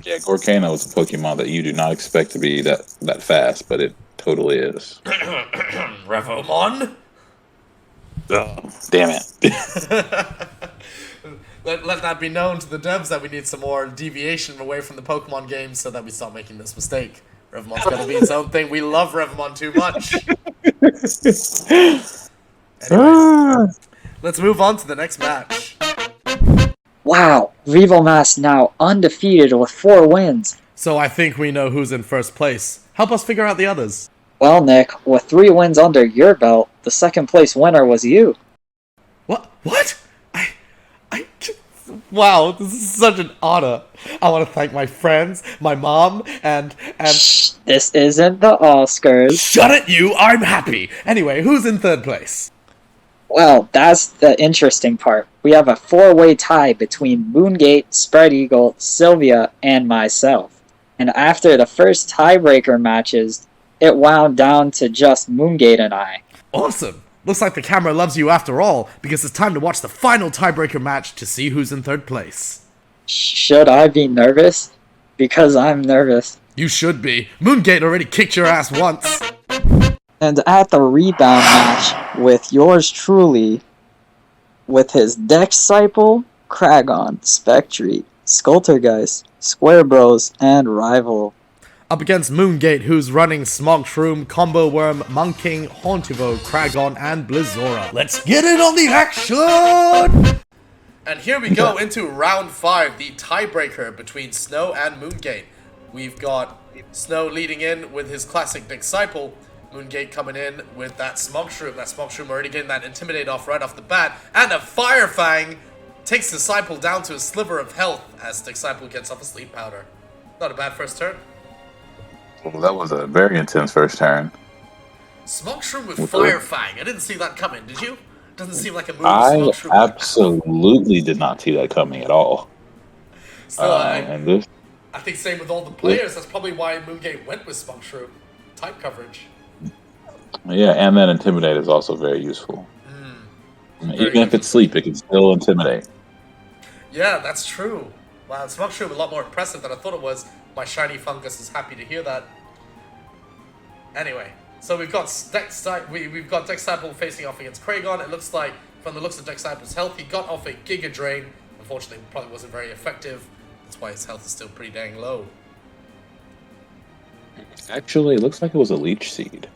Yeah, Gorkano is a Pokemon that you do not expect to be that fast, but it totally is. Revomon? Oh, damn it. Let that be known to the devs that we need some more deviation away from the Pokemon games so that we stop making this mistake. Revomon's gonna be its own thing. We love Revomon too much. Anyways, let's move on to the next match. Wow, Revomast now undefeated with 4 wins. So I think we know who's in first place. Help us figure out the others. Well, Nick, with 3 wins under your belt, the second place winner was you. What? Wow, this is such an honor. I want to thank my friends, my mom, and... Shh, this isn't the Oscars. Shut it, you! I'm happy! Anyway, who's in third place? Well, that's the interesting part. We have a 4-way tie between Moongate, spreadeagle, Sylvia, and myself. And after the first tiebreaker matches, it wound down to just Moongate and I. Awesome! Looks like the camera loves you after all, because it's time to watch the final tiebreaker match to see who's in third place. Should I be nervous? Because I'm nervous. You should be. Moongate already kicked your ass once. And at the rebound match with yours truly, with his Dexcyple, Kragon, Spectre, Skultergeist, Square Bros, and Rival. Up against Moongate, who's running Smog Shroom, Combo Worm, Monking, Hauntivo, Kragon, and Blizzora. Let's get in on the action! And here we go into round 5, the tiebreaker between Snow and Moongate. We've got Snow leading in with his classic Dexcyple, Moongate coming in with that Smog Shroom. That Smog Shroom already getting that Intimidate off right off the bat. And a Fire Fang takes Dexcyple down to a sliver of health as Dexcyple gets off a Sleep Powder. Not a bad first turn. Well, that was a very intense first turn. Smog Shroom with Fire Fang. I didn't see that coming, did you? Doesn't seem like a move. I Smog Shroom absolutely did not see that coming at all. So And this, I think same with all the players. That's probably why Moongate went with Smog Shroom. Type coverage. yeah, and that Intimidate is also very useful. Even if it's sleep, it can still intimidate. Yeah, that's true. Wow, Smog Shroom a lot more impressive than I thought it was. My shiny fungus is happy to hear that. Anyway, so we've got Dexcyple facing off against Kragon. It looks like, from the looks of Dexcyple's health, he got off a Giga Drain. Unfortunately, probably wasn't very effective. That's why his health is still pretty dang low. Actually, it looks like it was a Leech Seed.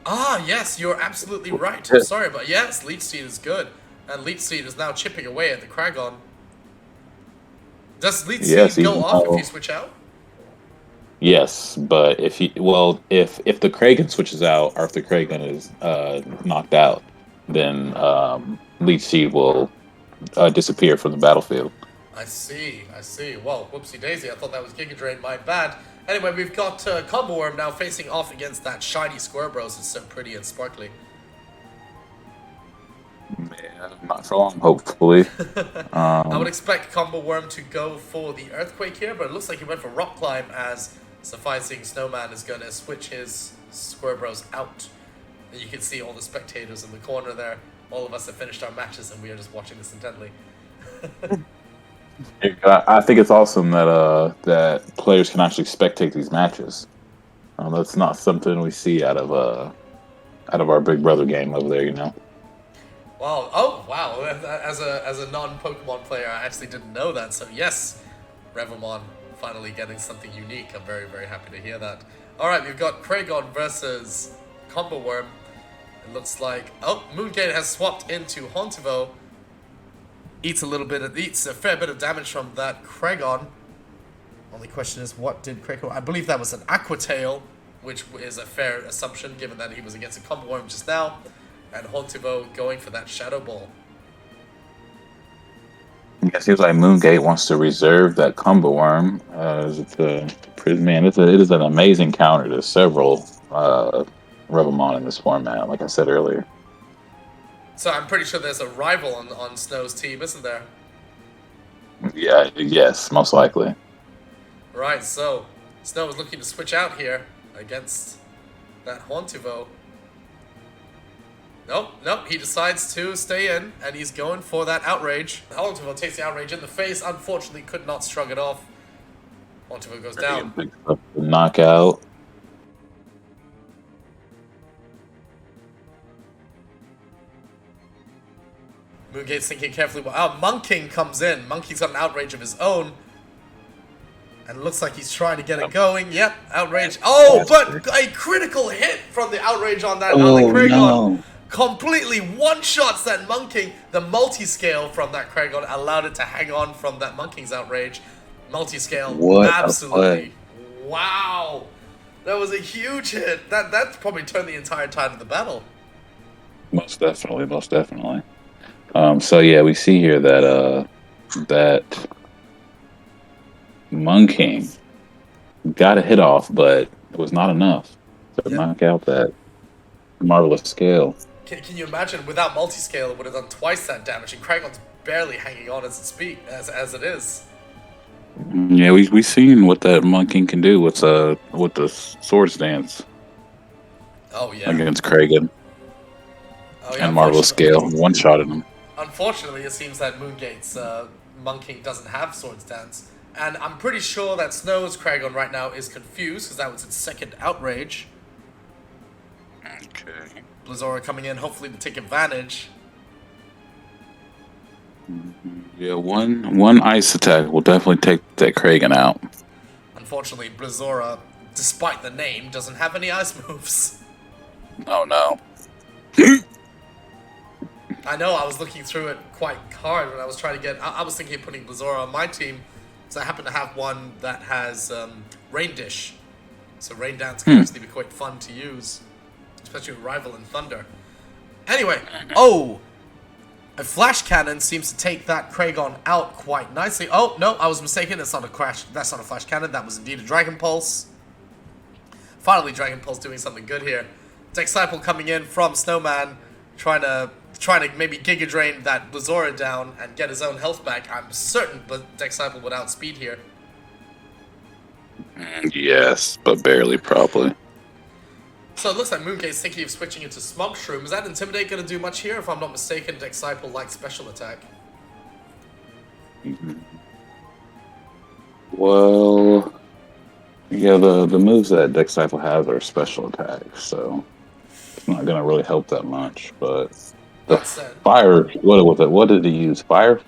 Ah, yes, you're absolutely right. I'm sorry, but yes, Leech Seed is good. And Leech Seed is now chipping away at the Kragon. Does Leech Seed go off if you switch out? Yes, but if the Kragan switches out, or if the Kragan is knocked out, then Leech Seed will disappear from the battlefield. I see. Well, whoopsie daisy, I thought that was Giga Drain, my bad. Anyway, we've got Combo Worm now facing off against that shiny Square Bros. It's so pretty and sparkly. Yeah, not for long, hopefully. I would expect Combo Worm to go for the Earthquake here, but it looks like he went for Rock Climb as Sufficing Snowman is going to switch his Square Bros out. And you can see all the spectators in the corner there. All of us have finished our matches and we are just watching this intently. I think it's awesome that players can actually spectate these matches. That's not something we see out of our Big Brother game over there, you know. Wow! Oh, wow! As a non-Pokemon player, I actually didn't know that. So yes, Revomon finally getting something unique. I'm very, very happy to hear that. All right, we've got Kragon versus Combo Worm. It looks like Moongate has swapped into Hauntivo. Eats a fair bit of damage from that Kragon. Only question is, what did Kragon? I believe that was an Aqua Tail, which is a fair assumption given that he was against a Combo Worm just now. And Hauntivo going for that Shadow Ball. It seems like Moongate wants to reserve that Combo Worm. It is an amazing counter to several Revomon in this format, like I said earlier. So I'm pretty sure there's a rival on Snow's team, isn't there? Yeah, yes, most likely. Right, so Snow is looking to switch out here against that Hauntivo. Nope, he decides to stay in, and he's going for that Outrage. Hauntivo takes the Outrage in the face, unfortunately could not shrug it off. Hauntivo goes down. Picks up the knockout. Moongate's thinking carefully. Oh, Monking comes in. Monkey's got an outrage of his own. And it looks like he's trying to get it going. Yep, outrage. Oh, but a critical hit from the outrage on that. Oh, Kragon no. completely one-shots that Monking. The multi-scale from that Kragon allowed it to hang on from that Monking's outrage. Multi-scale, What a absolutely. Wow. That was a huge hit. That probably turned the entire tide of the battle. Most definitely, most definitely. So yeah, we see here that that Monking got a hit off, but it was not enough to knock out that marvelous scale. Can you imagine? Without multi-scale, it would have done twice that damage, and Kragon's barely hanging on as it is. Yeah, we seen what that Monking can do with the swords dance. Oh yeah. Against Kragon. Oh, yeah, And marvelous scale, one shot at him. Unfortunately, it seems that Moongate's Monking doesn't have swords dance. And I'm pretty sure that Snow's Kragon right now is confused, because that was its second outrage. Okay. Blizzora coming in, hopefully to take advantage. Yeah, one ice attack will definitely take that Kragon out. Unfortunately, Blizzora, despite the name, doesn't have any ice moves. Oh no. I know, I was looking through it quite hard when I was trying to get... I was thinking of putting Blizzora on my team, so I happen to have one that has Rain Dish. So Rain Dance can actually be quite fun to use, especially with Rival and Thunder. Anyway, a Flash Cannon seems to take that Kragon out quite nicely. Oh, no, I was mistaken. That's not a Flash Cannon. That was indeed a Dragon Pulse. Finally, Dragon Pulse doing something good here. Dexcyple coming in from Snowman, trying to maybe Giga Drain that Blizzora down and get his own health back. I'm certain Dexcyple would outspeed here. Yes, but barely, probably. So it looks like Moongate's thinking of switching into Smog Shroom. Is that Intimidate going to do much here? If I'm not mistaken, Dexcyple likes special attack. Well, yeah, the moves that Dexcycle has are special attacks, so it's not going to really help that much. But the fire, what did he use? Fire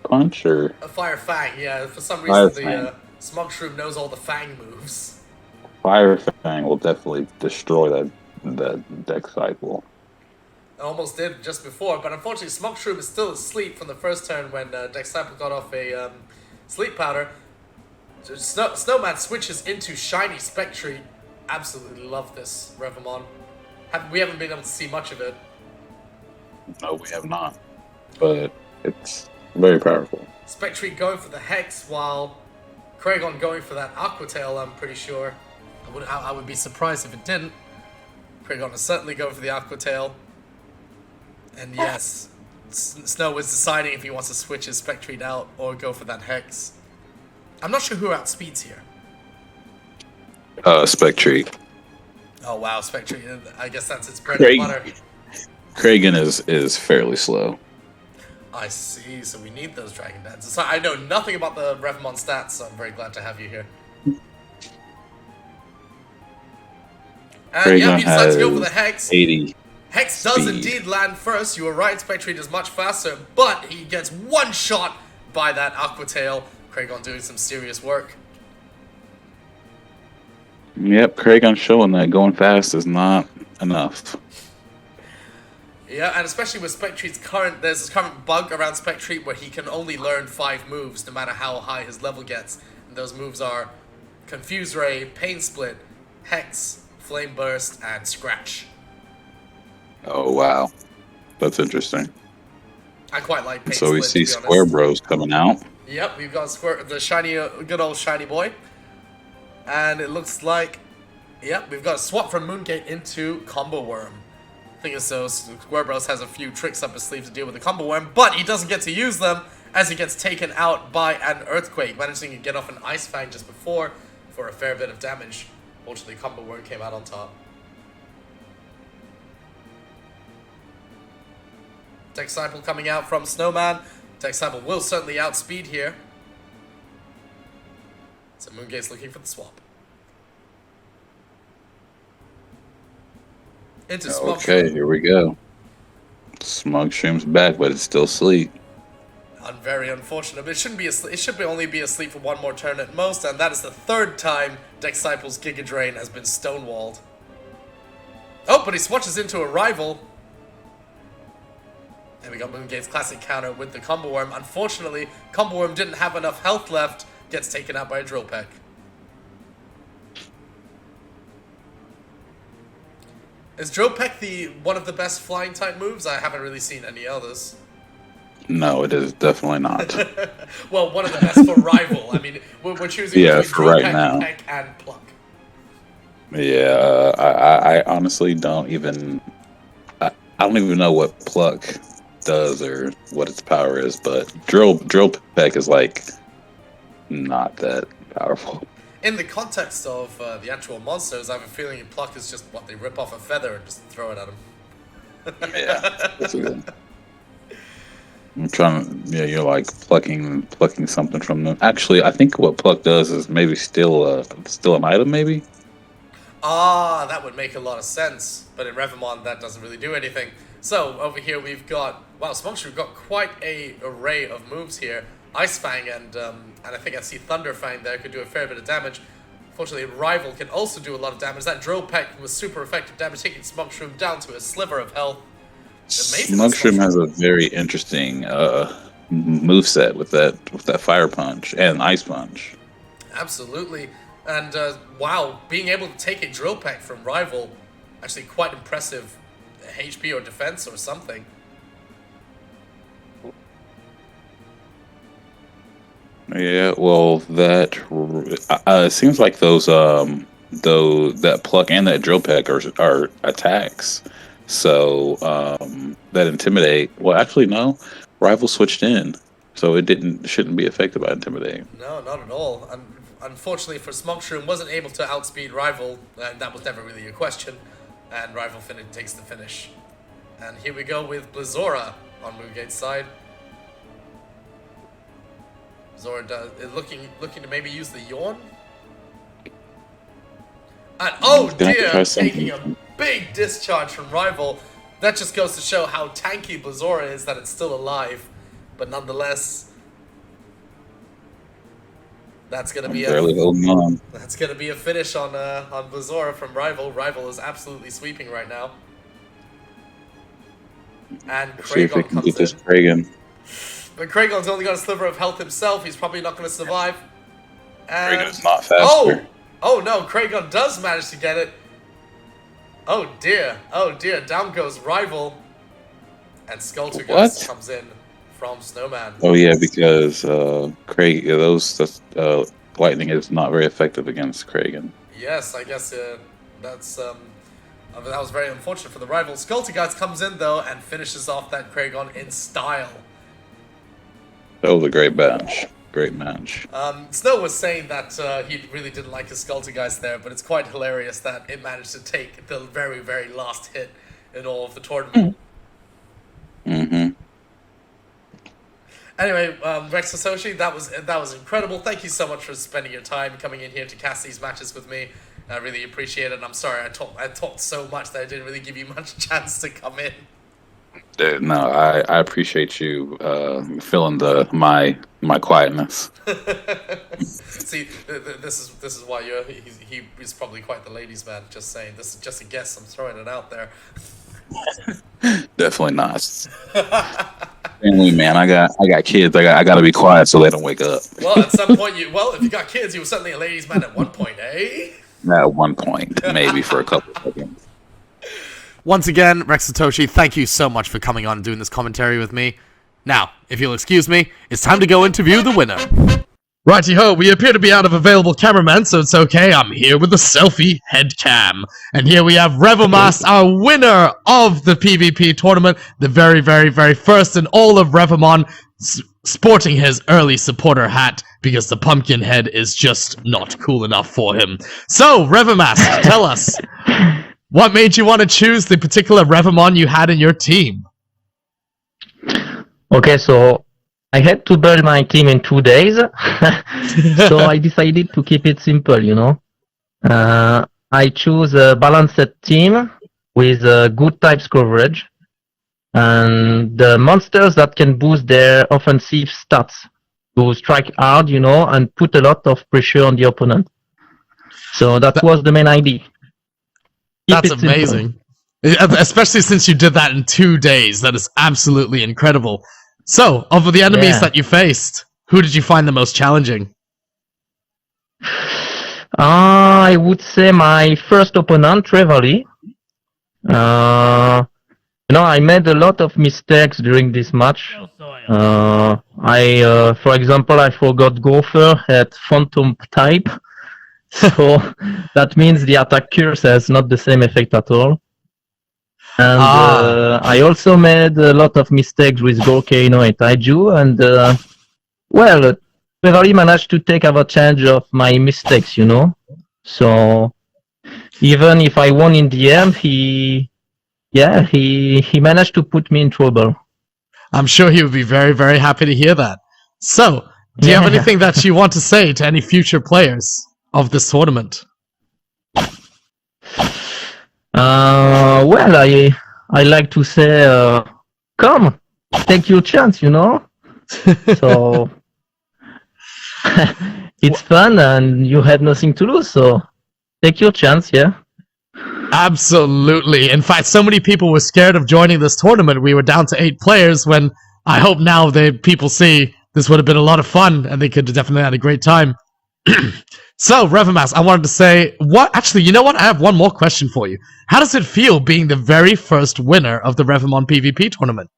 punch or a Fire Fang? Yeah, for some reason the Smog Shroom knows all the Fang moves. Fire Fang will definitely destroy that Dexcycle. It almost did just before, but unfortunately Smog Shroom is still asleep from the first turn when Dexcycle got off a sleep powder. So Snowman switches into Shiny Spectre. Absolutely love this Revomon. We haven't been able to see much of it. No, we have not, but it's very powerful. Spectre going for the Hex while Kragon going for that Aqua Tail, I'm pretty sure. I would be surprised if it didn't. Kragon is certainly going for the Aqua Tail. And yes, Snow is deciding if he wants to switch his Spectre out or go for that Hex. I'm not sure who outspeeds here. Spectre. Oh wow, Spectre. I guess that's its bread and butter. Kragon is fairly slow. I see, so we need those Dragon Dances. So I know nothing about the Revomon stats, so I'm very glad to have you here. And yeah, he decides to go for the Hex. 80. Hex does indeed land first. You were right, Spectre is much faster, but he gets one shot by that Aqua Tail. Kragon doing some serious work. Yep, Kragon showing that going fast is not enough. Yeah, and especially with Spectre's there's this current bug around Spectre where he can only learn 5 moves no matter how high his level gets. And those moves are Confuse Ray, Pain Split, Hex, Flame Burst, and Scratch. Oh wow, that's interesting. I quite like Pain So Split, we see to be Square honest. Bros coming out. Yep, we've got the shiny, good old shiny boy. And it looks like, yep, we've got a swap from Moongate into Combo Worm. Thing is, so Square Bros has a few tricks up his sleeve to deal with the Combo Worm, but he doesn't get to use them as he gets taken out by an Earthquake, managing to get off an Ice Fang just before for a fair bit of damage. Fortunately, Combo Worm came out on top. Dexcyple coming out from Snowman. Dexcyple will certainly outspeed here. So Moongate's looking for the swap. Into Smog Okay, Shroom. here we go. Smugshroom's back, but it's still asleep. Very unfortunate, but it shouldn't be. It should only be asleep for one more turn at most, and that is the third time Disciple's Giga Drain has been stonewalled. Oh, but he swatches into a rival. And we got Moongate's classic counter with the Combo Worm. Unfortunately, Combo Worm didn't have enough health left. Gets taken out by a Drill Peck. Is Drill Peck one of the best flying type moves? I haven't really seen any others. No, it is definitely not. Well, one of the best for rival. I mean, we're choosing between for Drill right Peck, now. Peck, and Pluck. Yeah, I honestly don't even. I don't even know what Pluck does or what its power is, but Drill Peck is like not that powerful. In the context of the actual monsters, I have a feeling Pluck is just what they rip off a feather and just throw it at them. Yeah, that's a good. I'm trying to, you're like plucking something from them. Actually, I think what Pluck does is maybe steal an item, maybe? Ah, that would make a lot of sense. But in Revomon, that doesn't really do anything. So, over here we've got, wow, Smugshroom got quite a array of moves here. Ice Fang and I think I see Thunder Fang there could do a fair bit of damage. Unfortunately, Rival can also do a lot of damage. That Drill Peck was super effective damage, taking Smugshroom down to a sliver of health. Smugshroom has a very interesting moveset with that Fire Punch and Ice Punch. Absolutely. And wow, being able to take a Drill Peck from Rival, actually quite impressive HP or defense or something. Yeah, well, that it seems like that Pluck and that Drill Peck are attacks. So that Intimidate. Well, actually, no. Rival switched in, so it shouldn't be affected by Intimidate. No, not at all. Unfortunately for Smugshroom, wasn't able to outspeed Rival, and that was never really a question. And Rival takes the finish. And here we go with Blizzora on Moongate's side. Blizzora looking to maybe use the Yawn. And oh dear, taking a big discharge from Rival. That just goes to show how tanky Blizzora is, that it's still alive. But nonetheless, that's gonna be that's gonna be a finish on Blizzora from Rival. Rival is absolutely sweeping right now. And Kragon comes in. Kragon. But Kragon's only got a sliver of health himself. He's probably not going to survive. And Kragon's not faster. Oh no, Kragon does manage to get it. Oh dear, down goes Rival. And Skulltugast comes in from Snowman. Oh yeah, because lightning is not very effective against Kragon. Yes, I guess that was very unfortunate for the Rival. Skulltugast comes in though and finishes off that Kragon in style. That was a great match. Great match. Snow was saying that he really didn't like his Skulltugast there, but it's quite hilarious that it managed to take the very, very last hit in all of the tournament. Mm-hmm. Anyway, Rex Satoshi, that was incredible. Thank you so much for spending your time coming in here to cast these matches with me. I really appreciate it. And I'm sorry I talked so much that I didn't really give you much chance to come in. No, I appreciate you filling my quietness. See, this is why he's probably quite the ladies' man. Just saying, this is just a guess. I'm throwing it out there. Definitely not. Family man, I got kids. I got to be quiet so they don't wake up. Well, at some point, if you got kids, you were certainly a ladies' man at one point, eh? At one point, maybe for a couple of seconds. Once again, Rex Satoshi, thank you so much for coming on and doing this commentary with me. Now, if you'll excuse me, it's time to go interview the winner. Righty-ho, we appear to be out of available cameramen, so it's okay. I'm here with the selfie head cam. And here we have Revomast, our winner of the PvP tournament, the very, very, very first in all of Revomon, sporting his early supporter hat because the pumpkin head is just not cool enough for him. So, Revomast, tell us, what made you want to choose the particular Revomon you had in your team? Okay, so I had to build my team in 2 days, so I decided to keep it simple, you know. I choose a balanced team with good types coverage. and the monsters that can boost their offensive stats to strike hard, and put a lot of pressure on the opponent. So that was the main idea. That's amazing. Especially since you did that in 2 days. That is absolutely incredible. So, of the enemies that you faced, who did you find the most challenging? I would say my first opponent, trevally. I made a lot of mistakes during this match. For example, I forgot Gopher at Phantom type. So that means the attack curse has not the same effect at all. And I also made a lot of mistakes with Volcano and Taiju, and Trevally managed to take advantage of my mistakes, So even if I won in the end, he managed to put me in trouble. I'm sure he would be very, very happy to hear that. So, do you have anything that you want to say to any future players of this tournament? I like to say, come, take your chance, So it's fun and you have nothing to lose, so take your chance, yeah. Absolutely. In fact, so many people were scared of joining this tournament. We were down to 8 players when I hope now people see this would have been a lot of fun and they could have definitely had a great time. So, Revomast, I wanted to say, actually, you know what? I have one more question for you. How does it feel being the very first winner of the Revomon PvP tournament?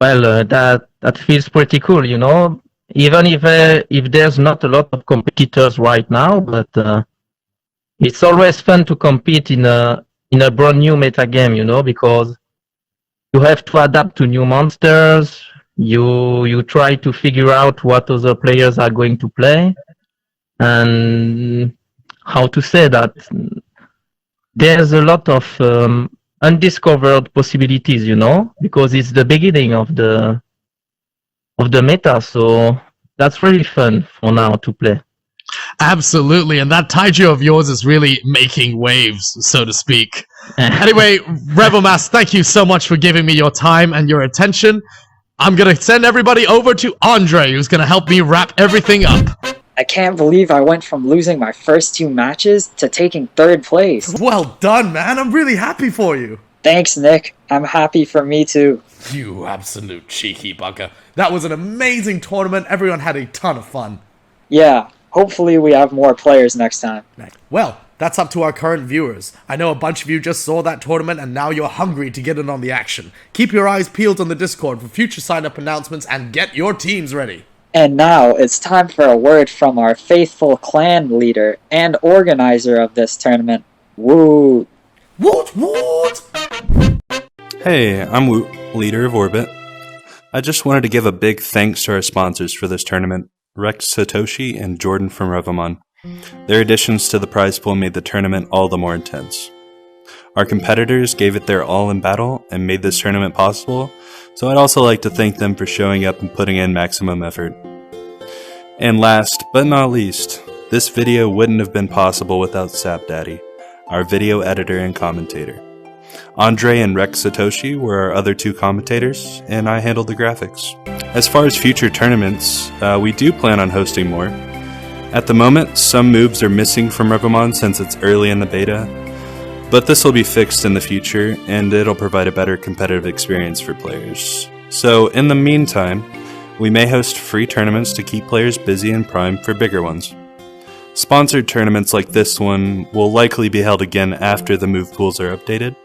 Well, that feels pretty cool, Even if there's not a lot of competitors right now, but it's always fun to compete in a brand new meta game, because you have to adapt to new monsters. You try to figure out what other players are going to play, and how to say that there's a lot of undiscovered possibilities, because it's the beginning of the meta, so that's really fun for now to play. Absolutely, and that Taiju of yours is really making waves, so to speak. Anyway, Revomast, thank you so much for giving me your time and your attention. I'm going to send everybody over to Andre, who's going to help me wrap everything up. I can't believe I went from losing my first 2 matches to taking 3rd place. Well done, man. I'm really happy for you. Thanks, Nick. I'm happy for me too. You absolute cheeky bugger. That was an amazing tournament. Everyone had a ton of fun. Yeah, hopefully we have more players next time. Well, that's up to our current viewers. I know a bunch of you just saw that tournament and now you're hungry to get in on the action. Keep your eyes peeled on the Discord for future sign-up announcements and get your teams ready. And now it's time for a word from our faithful clan leader and organizer of this tournament, Woot. Woot woot! Hey, I'm Woot, leader of Orbit. I just wanted to give a big thanks to our sponsors for this tournament, Rex Satoshi and Jordan from Revomon. Their additions to the prize pool made the tournament all the more intense. Our competitors gave it their all in battle and made this tournament possible, so I'd also like to thank them for showing up and putting in maximum effort. And last but not least, this video wouldn't have been possible without Sapdaddy, our video editor and commentator. Andre and Rex Satoshi were our other 2 commentators, and I handled the graphics. As far as future tournaments, we do plan on hosting more. At the moment, some moves are missing from Revomon since it's early in the beta, but this will be fixed in the future, and it'll provide a better competitive experience for players. So, in the meantime, we may host free tournaments to keep players busy and primed for bigger ones. Sponsored tournaments like this one will likely be held again after the move pools are updated,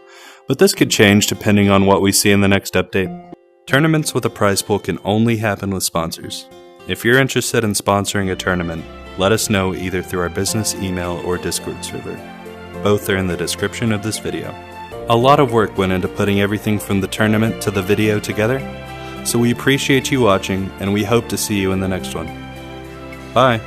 but this could change depending on what we see in the next update. Tournaments with a prize pool can only happen with sponsors. If you're interested in sponsoring a tournament, let us know either through our business email or Discord server. Both are in the description of this video. A lot of work went into putting everything from the tournament to the video together, so we appreciate you watching and we hope to see you in the next one. Bye!